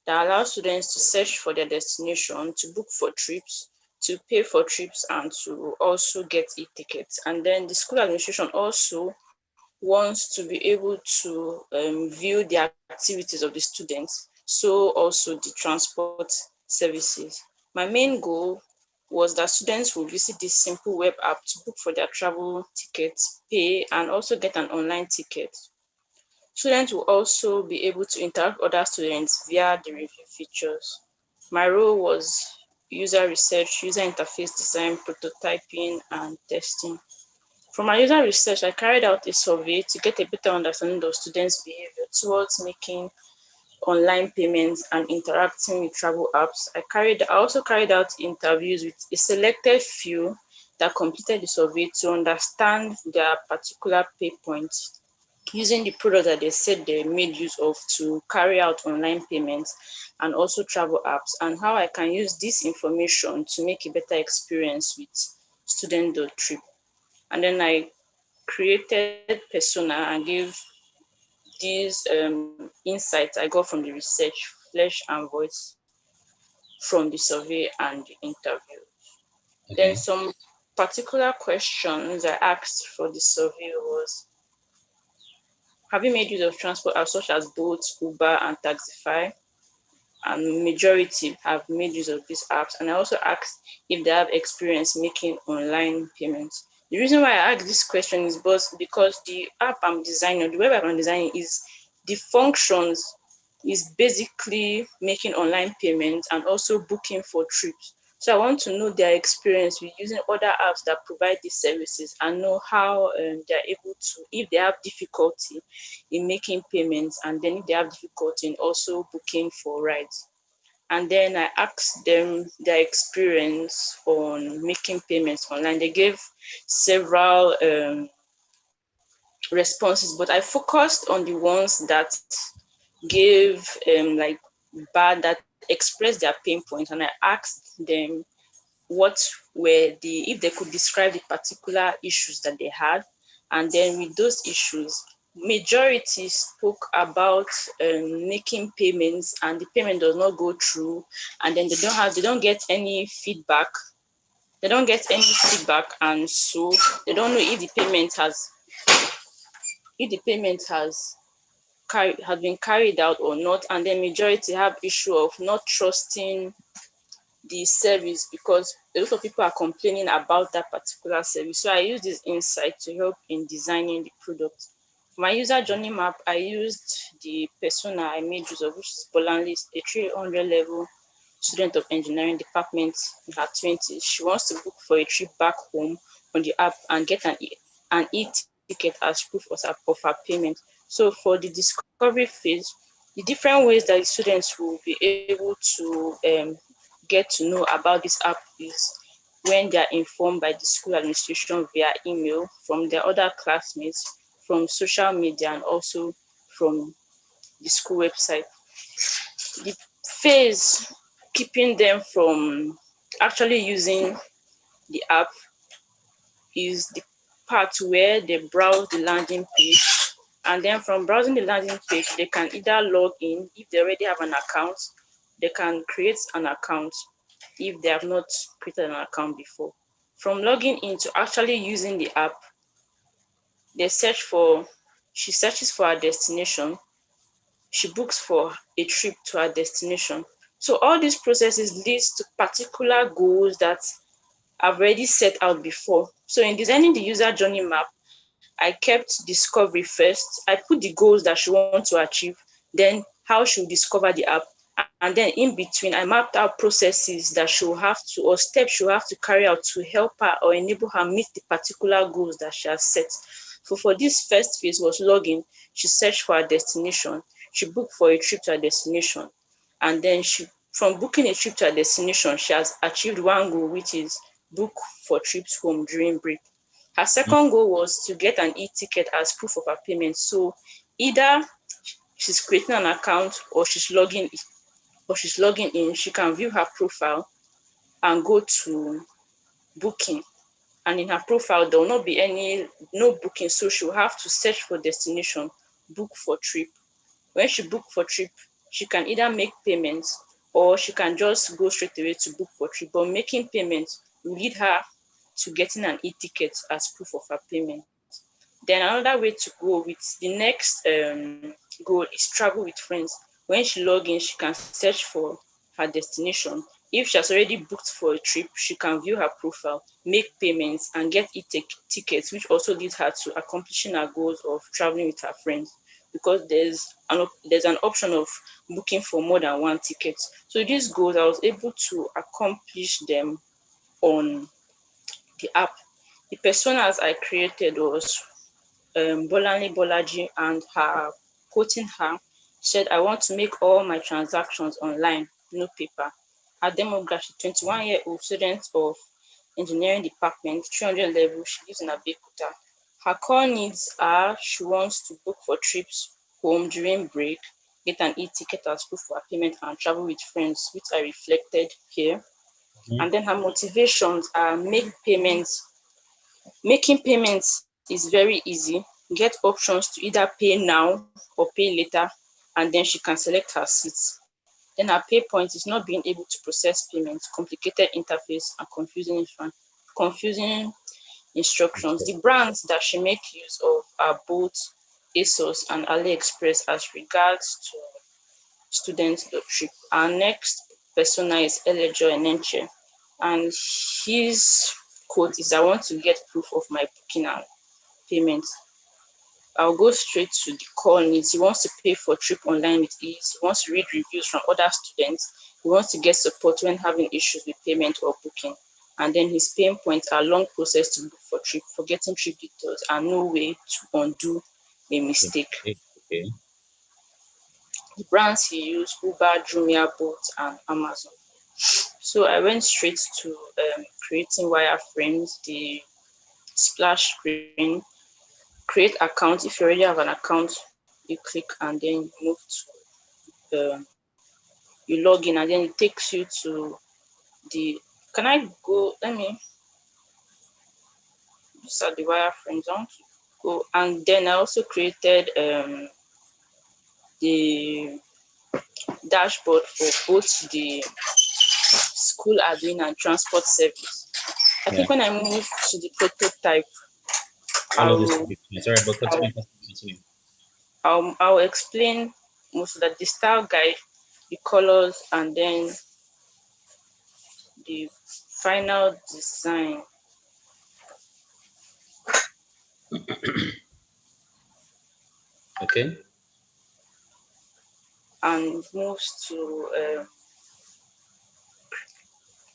that allows students to search for their destination, to book for trips, to pay for trips, and to also get e-tickets. And then the school administration also wants to be able to view the activities of the students, so also the transport services. My main goal was that students will visit this simple web app to book for their travel tickets, pay, and also get an online ticket. Students will also be able to interact with other students via the review features. My role was user research, user interface design, prototyping, and testing. From my user research, I carried out a survey to get a better understanding of students' behavior towards making online payments and interacting with travel apps. I also carried out interviews with a selected few that completed the survey to understand their particular pay points using the product that they said they made use of to carry out online payments and also travel apps, and how I can use this information to make a better experience with student.trip. And then I created persona and gave these insights I got from the research, flesh and voice from the survey and the interview. Okay. Then some particular questions I asked for the survey was, have you made use of transport apps such as Bolt, Uber, and Taxify? And majority have made use of these apps. And I also asked if they have experience making online payments. The reason why I asked this question is because the app I'm designing, the web app I'm designing, is the functions is basically making online payments and also booking for trips. So I want to know their experience with using other apps that provide these services and know how they're able to, if they have difficulty in making payments, and then if they have difficulty in also booking for rides. And then I asked them their experience on making payments online. They gave several responses, but I focused on the ones that gave like bad, that expressed their pain points, and I asked them what were if they could describe the particular issues that they had, and then with those issues majority spoke about making payments and the payment does not go through, and then they don't get any feedback. They don't get any feedback, and so they don't know if the payment has been carried out or not. And then majority have issue of not trusting the service because a lot of people are complaining about that particular service. So I use this insight to help in designing the product. For my user journey map, I used the persona I made use of, which is Bolanli, a 300 level student of engineering department in her 20s. She wants to book for a trip back home on the app and get an e-ticket as proof of her payment. So for the discovery phase, the different ways that the students will be able to get to know about this app is when they are informed by the school administration via email, from their other classmates, from social media, and also from the school website. The phase keeping them from actually using the app is the part where they browse the landing page, and then from browsing the landing page, they can either log in if they already have an account. They can create an account if they have not created an account before. From logging in to actually using the app, she searches for her destination, she books for a trip to her destination. So all these processes leads to particular goals that I've already set out before. So in designing the user journey map, I kept discovery first. I put the goals that she wants to achieve, then how she will discover the app. And then in between, I mapped out processes that she will have to, or steps she will have to carry out to help her or enable her meet the particular goals that she has set. So for this first phase was login. She searched for her destination. She booked for a trip to her destination. And then from booking a trip to her destination, she has achieved one goal, which is book for trips home during break. Her second goal was to get an e-ticket as proof of her payment. So either she's creating an account or she's logging in, she can view her profile and go to booking. And in her profile, there will not be no booking. So she'll have to search for destination, book for trip. When she book for trip, she can either make payments or she can just go straight away to book for trip. But making payments will lead her to getting an e-ticket as proof of her payment. Then another way to go with the next goal is travel with friends. When she log in, she can search for her destination. If she has already booked for a trip, she can view her profile, make payments, and get e-tickets, which also leads her to accomplishing her goals of traveling with her friends, because there's an option of booking for more than one ticket. So these goals, I was able to accomplish them on the app. The personas I created was Bolanli Bolaji, and her quoting her said, "I want to make all my transactions online, no paper." Her demographic, 21-year-old student of engineering department, 300 level, she lives in Abeokuta. Her core needs are she wants to book for trips home during break, get an e-ticket as proof for her payment, and travel with friends, which I reflected here. And then her motivations are making payments is very easy. Get options to either pay now or pay later, and then she can select her seats. Then her pay point is not being able to process payments, complicated interface, and confusing instructions. The brands that she makes use of are both ASOS and AliExpress as regards to students' trip. Our next persona is Elejo Enenche, and his quote is, "I want to get proof of my booking and payment." I'll go straight to the core needs. He wants to pay for trip online with ease. He wants to read reviews from other students. He wants to get support when having issues with payment or booking. And then his pain points are long process to book for trip, forgetting trip details, and no way to undo a mistake. Okay. The brands he used: Uber, Jumia, Bolt, and Amazon. So I went straight to creating wireframes, the splash screen, create account. If you already have an account, you click and then you move to you log in, and then it takes you to the, can I go, let me, these are the wireframes. I want to Oh, and then I also created the dashboard for both the school admin and transport service. I think when I moved to the prototype, All of this. Sorry, but continue. I'll explain most of that, the style guide, the colors, and then the final design. Okay. And moves to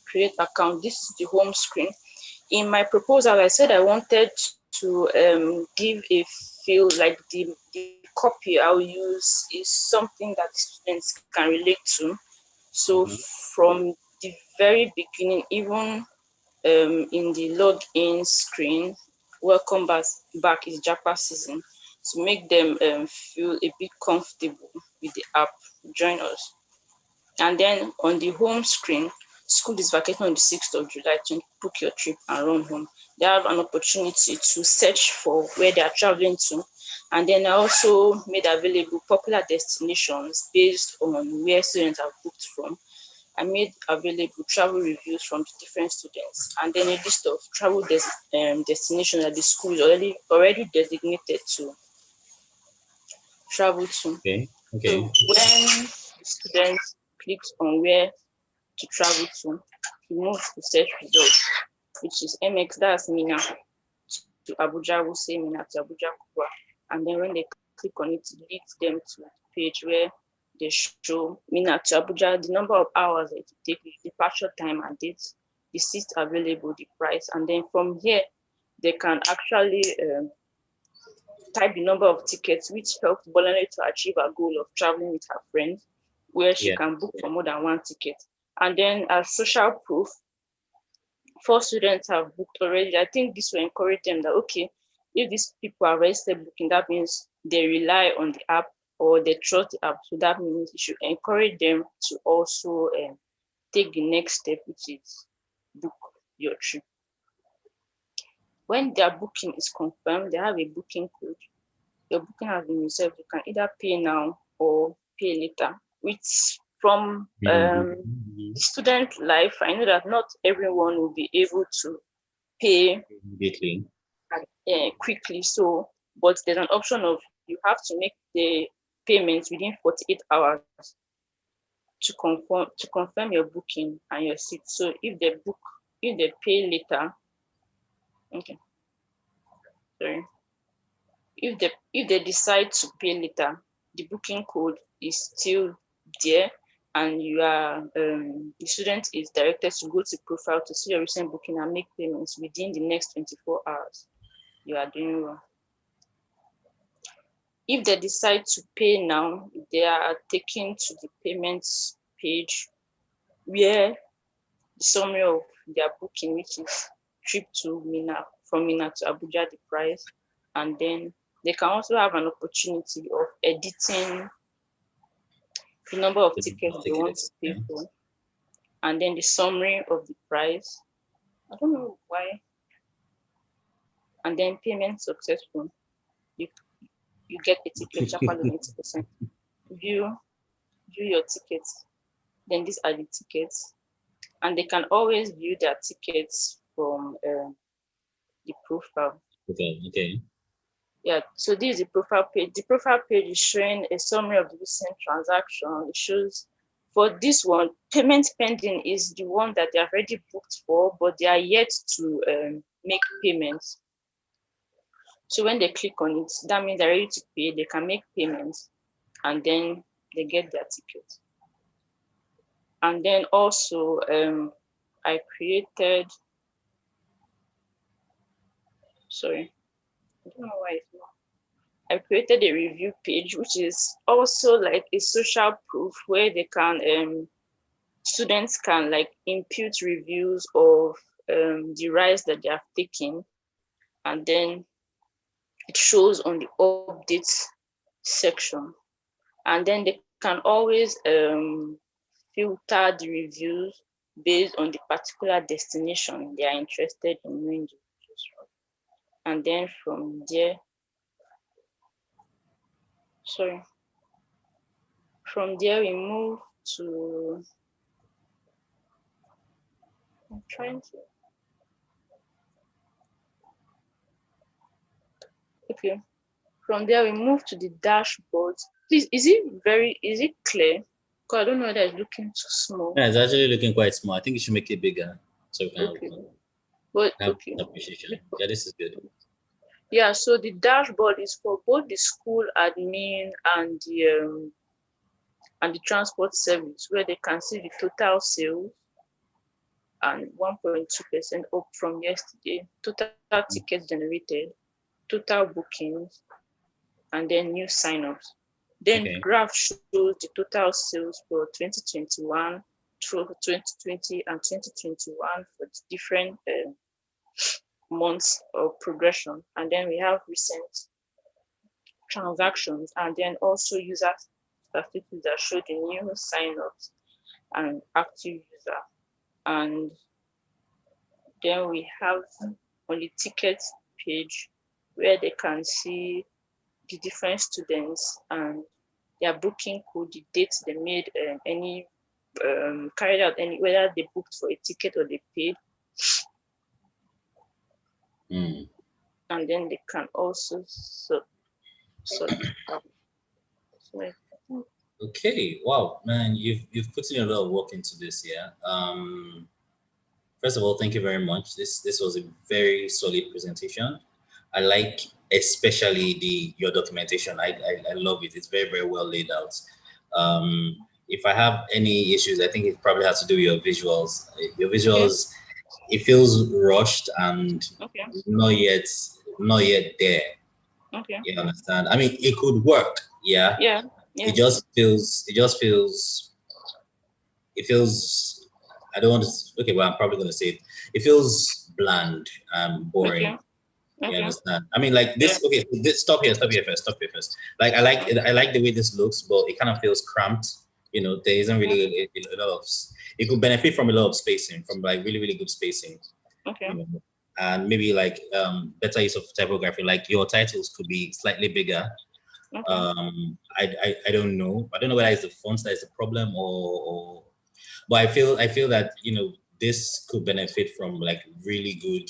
create account. This is the home screen. In my proposal, I said I wanted to give a feel like the copy I'll use is something that students can relate to. So from the very beginning, even in the login screen, welcome back is Japa season, to make them feel a bit comfortable with the app. Join us. And then on the home screen, school is vacating on the 6th of July to book your trip and run home. They have an opportunity to search for where they are traveling to. And then I also made available popular destinations based on where students have booked from. I made available travel reviews from the different students, and then a list of travel destinations that the school is already designated to travel to. Okay. So when the student clicks on where to travel to, he moves to search results, which is MX, that's Mina, to Abuja, will say Mina to Abuja, Kubwa. And then when they click on it, it leads them to the page where they show Mina to Abuja, the number of hours that it takes, the departure time and dates, the seats available, the price. And then from here, they can actually type the number of tickets, which helps Bolanle to achieve a goal of traveling with her friends, where she can book for more than one ticket. And then as social proof, 4 students have booked already. I think this will encourage them that, okay, if these people are registered booking, that means they rely on the app or they trust the app. So that means you should encourage them to also take the next step, which is book your trip. When their booking is confirmed, they have a booking code. Your booking has been reserved. You can either pay now or pay later, which from student life, I know that not everyone will be able to pay quickly. So, but there's an option of you have to make the payments within 48 hours to confirm your booking and your seat. So if they pay later, okay, sorry. If they decide to pay later, the booking code is still there, and you are the student is directed to go to profile to see your recent booking and make payments within the next 24 hours. You are doing well. If they decide to pay now, they are taken to the payments page where the summary of their booking, which is trip to Mina, from Mina to Abuja, the price, and then they can also have an opportunity of editing the number of tickets they want to pay for, and then the summary of the price. I don't know why. And then payment successful. You get a ticket, Japan 80%. View your tickets. Then these are the tickets. And they can always view their tickets from the profile. Okay. Yeah, so this is the profile page. The profile page is showing a summary of the recent transaction. It shows for this one, payment pending is the one that they have already booked for, but they are yet to make payments. So when they click on it, that means they're ready to pay. They can make payments, and then they get their ticket. And then also, I created. Sorry, I don't know why it's not. I created a review page, which is also like a social proof where they can students can like impute reviews of the rides that they have taken, and then it shows on the updates section. And then they can always filter the reviews based on the particular destination they are interested in knowing the reviews from. And then from there, sorry. From there, we move to, I'm trying to, okay. From there, we move to the dashboard. Please, is it clear? Because I don't know whether it's looking too small. Yeah, it's actually looking quite small. I think you should make it bigger so we can Okay. But have okay. appreciation. Yeah, this is good. Yeah, so the dashboard is for both the school admin and the transport service, where they can see the total sales and 1.2% up from yesterday, total tickets generated, total bookings, and then new signups. Then Okay. graph shows the total sales for 2021, through 2020, and 2021 for the different months of progression. And then we have recent transactions, and then also user statistics that show the new signups and active user. And then we have on the tickets page where they can see the different students and their booking code, the dates they made, any carried out, any whether they booked for a ticket or they paid. And then they can also sort it out. Okay, wow, man, you've put in a lot of work into this, yeah. First of all, thank you very much. This was a very solid presentation. I like especially your documentation. I love it. It's very, very well laid out. If I have any issues, I think it probably has to do with your visuals. Your visuals, it feels rushed and not yet there. Okay. You understand? I mean, it could work, yeah. Yeah. It just feels I don't want to, okay, well, I'm probably going to say it. It feels bland and boring. You understand? I mean, like this, okay, stop here first. Like, I like the way this looks, but it kind of feels cramped. You know, there isn't really a lot of, it could benefit from a lot of spacing, from like really, really good spacing. Okay. You know? And maybe like better use of typography, like your titles could be slightly bigger. Okay. I don't know. I don't know whether it's the fonts that is the problem or but I feel that, you know, this could benefit from like really good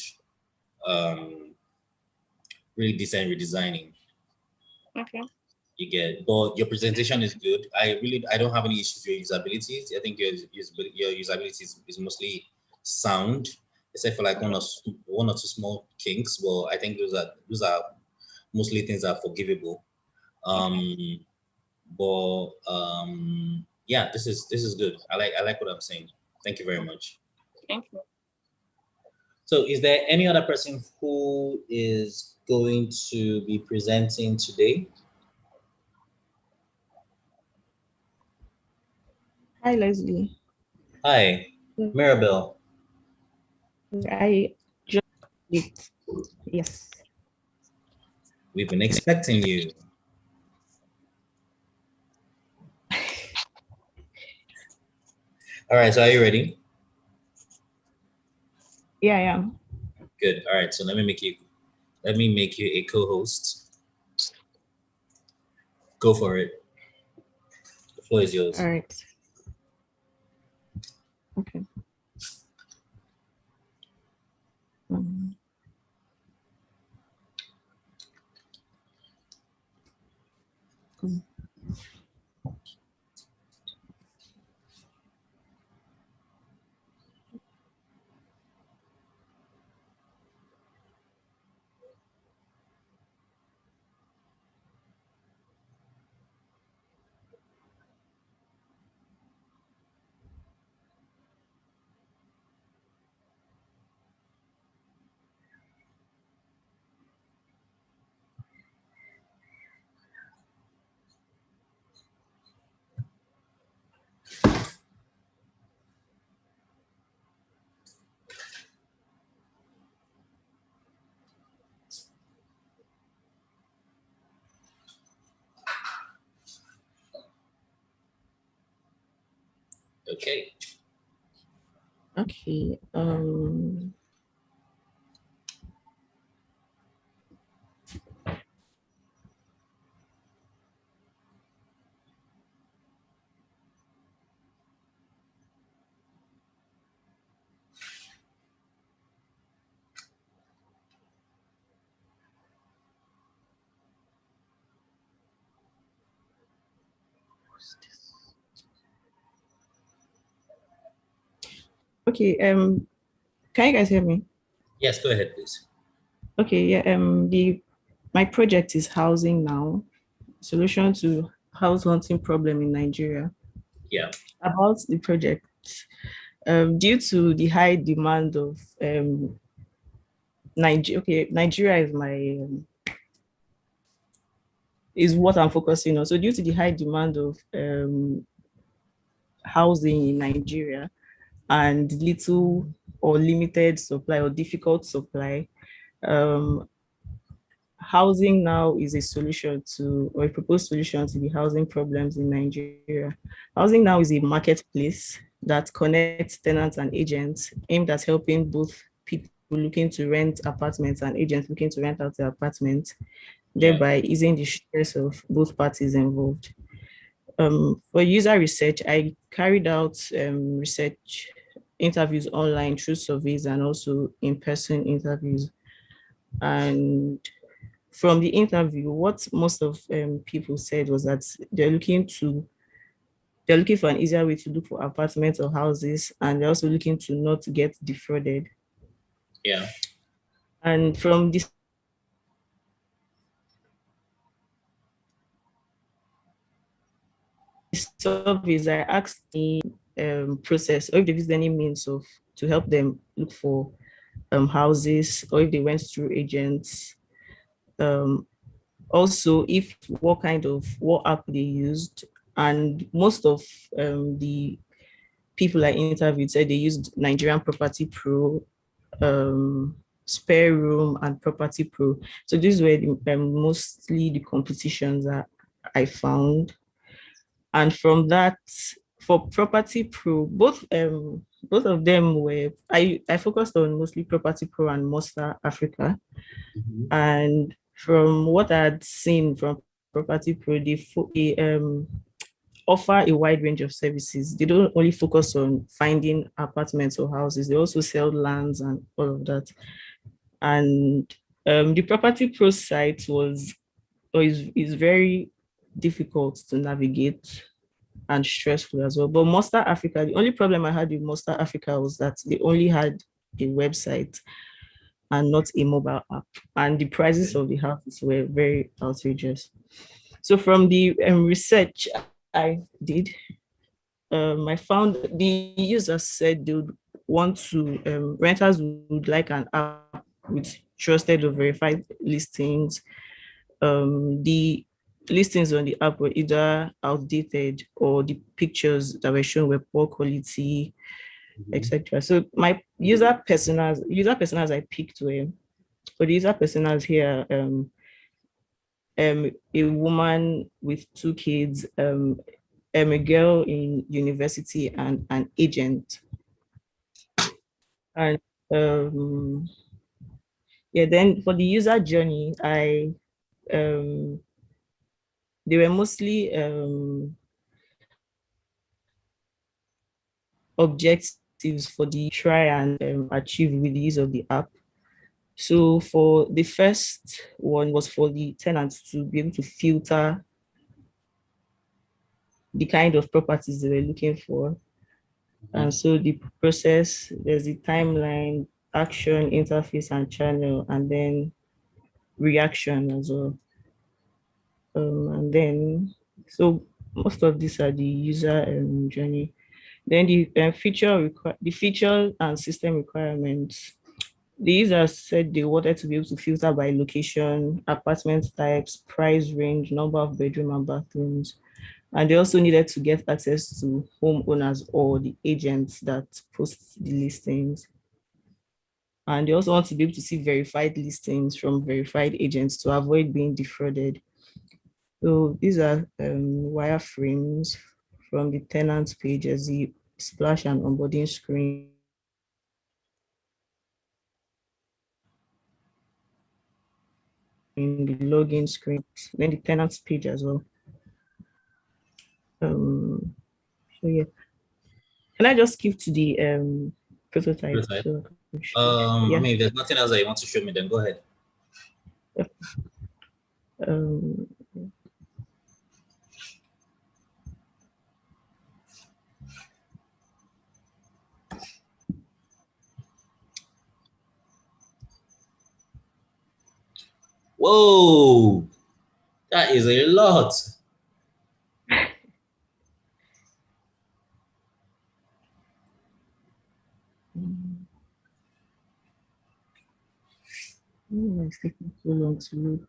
really decent redesigning. Okay. You get, but your presentation is good. I don't have any issues with your usability. I think your usability is mostly sound, except for like one or two small kinks. But I think those are mostly things that are forgivable. Yeah, this is good. I like what I'm saying. Thank you very much. Thank you. So is there any other person who is going to be presenting today? Hi, Leslie. Hi, Mirabel. I just yes. We've been expecting you. All right, so are you ready? Yeah, I am. Good. All right, so let me make you a co-host. Go for it. The floor is yours. All right. Okay. Okay. Okay. Okay. Can you guys hear me? Yes, go ahead, please. Okay. Yeah. My project is housing now. Solution to house hunting problem in Nigeria. Yeah. About the project, due to the high demand of Nigeria. Okay, Nigeria is my is what I'm focusing on. So due to the high demand of housing in Nigeria and little or limited supply or difficult supply, um, housing now is a solution to, or a proposed solution to the housing problems in Nigeria. Housing now is a marketplace that connects tenants and agents aimed at helping both people looking to rent apartments and agents looking to rent out their apartments, thereby easing the stress of both parties involved. For user research, I carried out research interviews online through surveys and also in-person interviews. And from the interview, what most of people said was that they're looking for an easier way to look for apartments or houses, and they're also looking to not get defrauded. Yeah. And from this surveys, I asked the process, or if there is any means of to help them look for houses, or if they went through agents. Also, if what app they used, and most of the people I interviewed said they used Nigerian Property Pro, Spare Room, and Property Pro. So these were mostly the competitions that I found. And from that, for Property Pro, both of them were, I focused on mostly Property Pro and Monster Africa. Mm-hmm. And from what I had seen from Property Pro, they offer a wide range of services. They don't only focus on finding apartments or houses, they also sell lands and all of that. And the Property Pro site is very difficult to navigate and stressful as well. But Monster Africa, the only problem I had with Monster Africa was that they only had a website and not a mobile app, and the prices of the houses were very outrageous. So from the research I did, I found the users said they would want to, renters would like an app with trusted or verified listings. The listings on the app were either outdated or the pictures that were shown were poor quality, etc. So my user personas I picked were, for the user personas here, a woman with 2 kids, a girl in university, and an agent. And yeah, then for the user journey, they were mostly objectives for the try and achieve with the use of the app. So for the first one was for the tenants to be able to filter the kind of properties they were looking for. And so the process, there's the timeline, action, interface, and channel, and then reaction as well. And then, so most of these are the user journey. Then the feature and system requirements. The users said they wanted to be able to filter by location, apartment types, price range, number of bedroom and bathrooms. And they also needed to get access to homeowners or the agents that post the listings. And they also want to be able to see verified listings from verified agents to avoid being defrauded. So these are wireframes from the tenant page as the splash and onboarding screen. In the login screen, then the tenants page as well. So yeah, can I just skip to the prototype? So, I mean, if there's nothing else that you want to show me, then go ahead. Whoa, that is a lot. It's taking so long to load.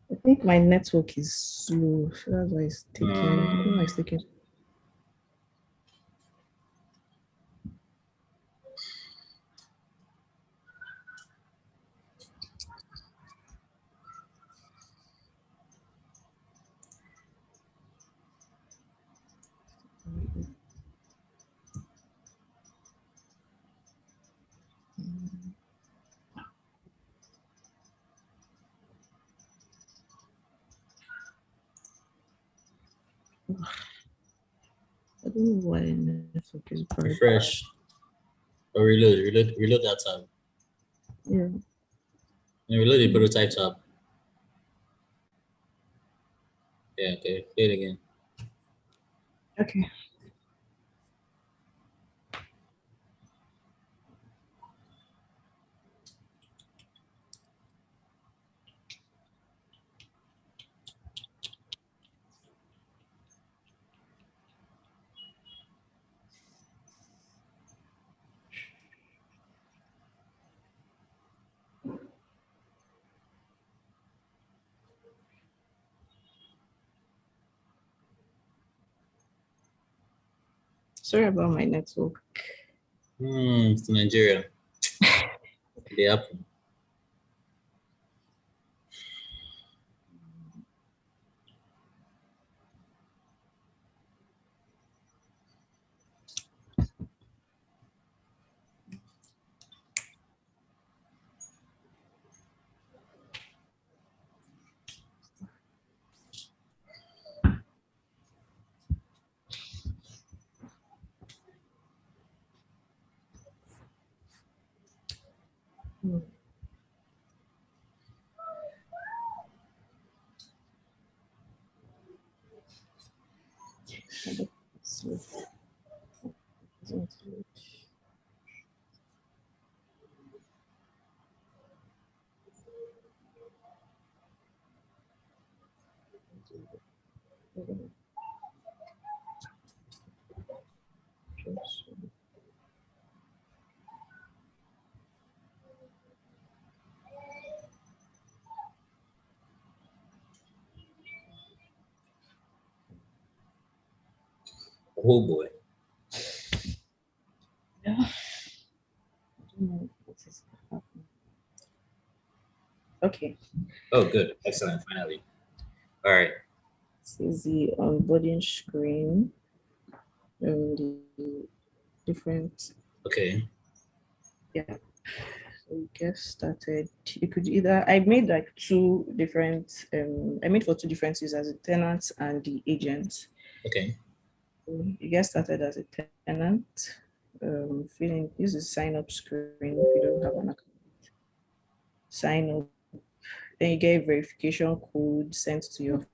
I think my network is slow. So that's why it's taking. I don't know why it's taking. I don't know why network is bad. Refresh. Or reload that tab. Yeah. And reload the prototype tab. Yeah, okay. Play it again. Okay. Sorry about my network. It's Nigeria. They happen. Oh boy. Yeah. I don't know what is happening. Okay. Oh, good. Excellent. Finally. All right. This is the onboarding screen. The different. Okay. Yeah. So we get started. You could either, I made like two different, I made for two different users, the tenants and the agents. Okay. So you get started as a tenant. Use the sign up screen if you don't have an account. Sign up. Then you get a verification code sent to your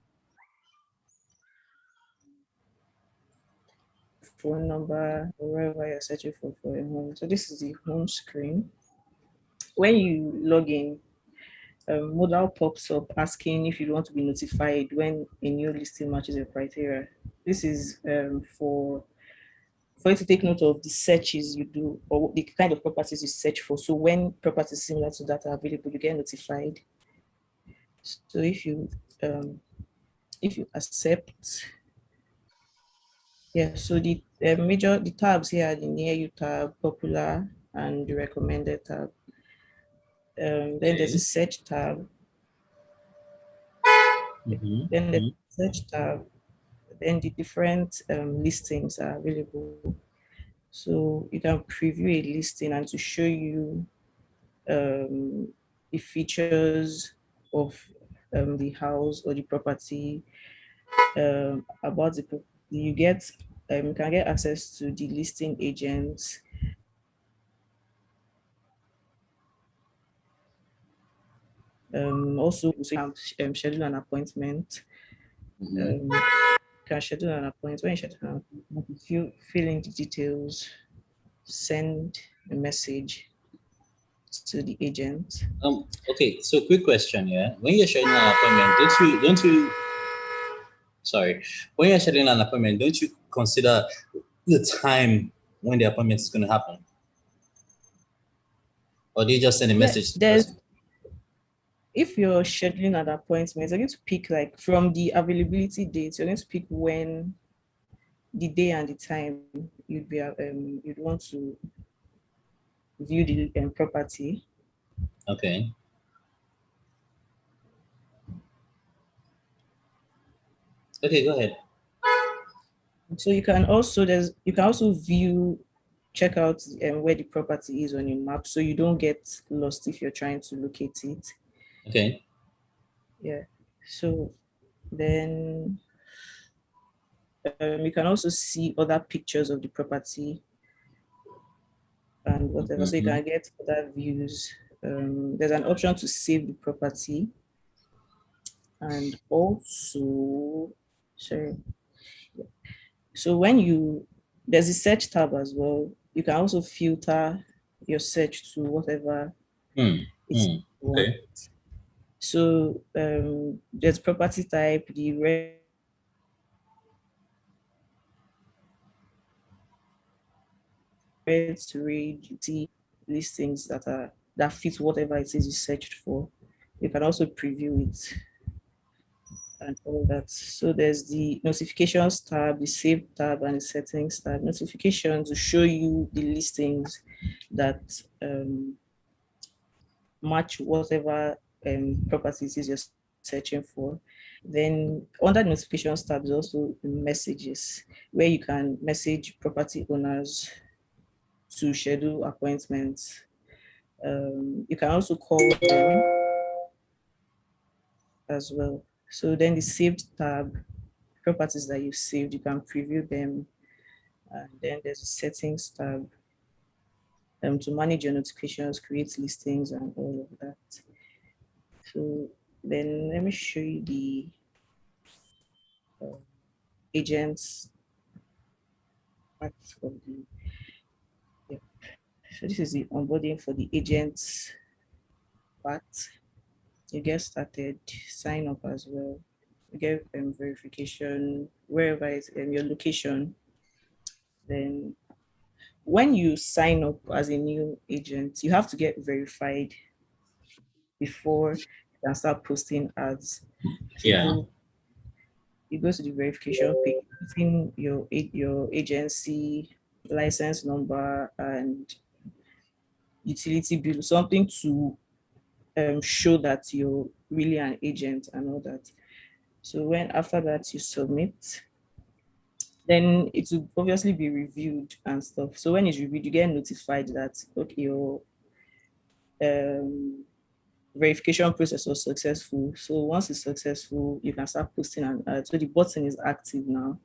phone number or wherever you're searching for a home. So this is the home screen. When you log in, modal pops up asking if you want to be notified when a new listing matches your criteria. This is for you to take note of the searches you do or the kind of properties you search for. So when properties similar to that are available, you get notified. So if you accept, yeah. So the the tabs here are the near you tab, popular, and the recommended tab. Then there's a search tab. Then the search tab. Then the different listings are available. So you can preview a listing and to show you the features of the house or the property, about the you get you can get access to the listing agents. Also, so you can schedule an appointment. can schedule an appointment. When you schedule an appointment, you fill in the details, send a message to the agent. Okay, so quick question, yeah. When you're scheduling an appointment, when you're scheduling an appointment, don't you consider the time when the appointment is going to happen? Or do you just send a message to the person? If you're scheduling an appointment, you're going to pick like from the availability dates, you're going to pick when the day and the time you'd want to view the property. Okay. Okay, go ahead. So you can also check out where the property is on your map, so you don't get lost if you're trying to locate it. Okay. Yeah. So then you can also see other pictures of the property and whatever. So you can get other views. There's an option to save the property, and also, sorry. So there's a search tab as well. You can also filter your search to whatever you want. Okay. So there's property type, the to read, listings that fit whatever it is you searched for. You can also preview it and all that. So there's the notifications tab, the save tab, and the settings tab. Notifications will show you the listings that match whatever properties you're searching for. Then under the notifications tab is also messages, where you can message property owners to schedule appointments. You can also call them as well. So then the saved tab, properties that you've saved, you can preview them. And then there's a settings tab to manage your notifications, create listings, and all of that. So then let me show you the agents part of the. Yeah. So this is the onboarding for the agents part. You get started, sign up as well. You get verification wherever it's your location. Then when you sign up as a new agent, you have to get verified before you can start posting ads. So Yeah. you go to the verification page, put in your agency license number and utility bill, something to show that you're really an agent and all that. So when after that you submit, then it will obviously be reviewed and stuff. So when it's reviewed, you get notified that okay, your verification process was successful. So once it's successful, you can start posting an ad. So the button is active now.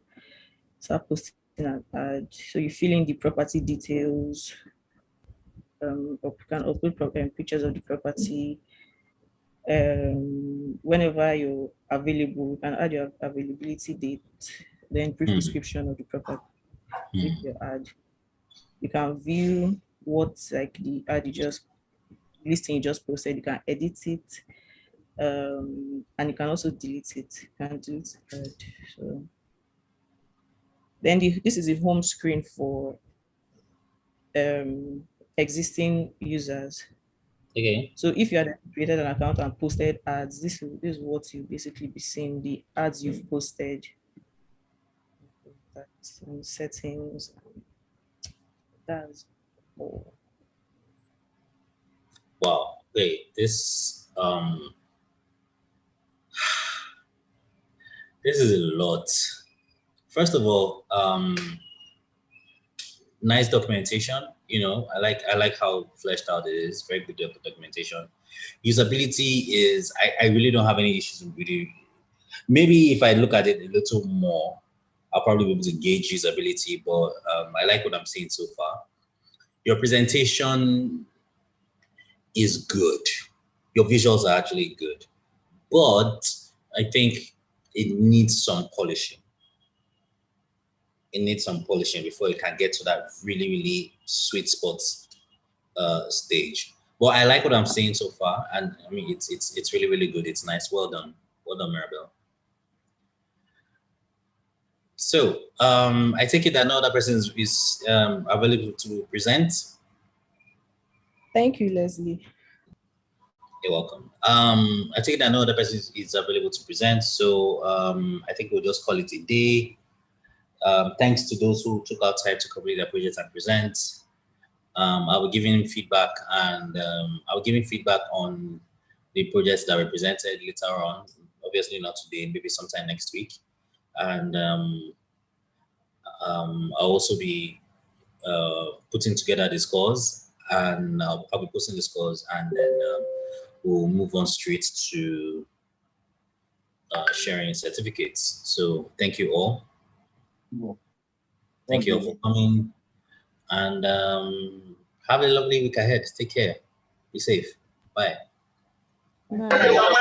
Start posting an ad. So you fill in the property details. You can upload pictures of the property. Whenever you're available, you can add your availability date, then brief description of the property. Click your ad. You can view what's like the ad listing you just posted. You can edit it, and you can also delete it. You can delete the ad. So then this is the home screen for existing users. Okay. So if you had created an account and posted ads, this is what you basically be seeing, the ads you've posted. That's settings. That's all. Wow. Wait, this is a lot. First of all, nice documentation. I like how fleshed out it is. Very good documentation. Usability is I really don't have any issues with it. Maybe if I look at it a little more, I'll probably be able to gauge usability, but I like what I'm seeing so far. Your presentation is good. Your visuals are actually good, but I think it needs some polishing. it needs some polishing before it can get to that really, really sweet spot stage. But I like what I'm seeing so far, and I mean it's really, really good. It's nice. Well done, Maribel. So I take it that another person is available to present. Thank you, Leslie. You're welcome. I take it that another person is available to present. So I think we'll just call it a day. Thanks to those who took out time to complete their projects and present. I will give him feedback, and I'll give him feedback on the projects that were presented later on. Obviously not today, maybe sometime next week. And I'll also be putting together the scores, and I'll be posting the scores, and then we'll move on straight to sharing certificates. So thank you all. Thank you all for coming, and have a lovely week ahead. Take care. Be safe. Bye. Bye.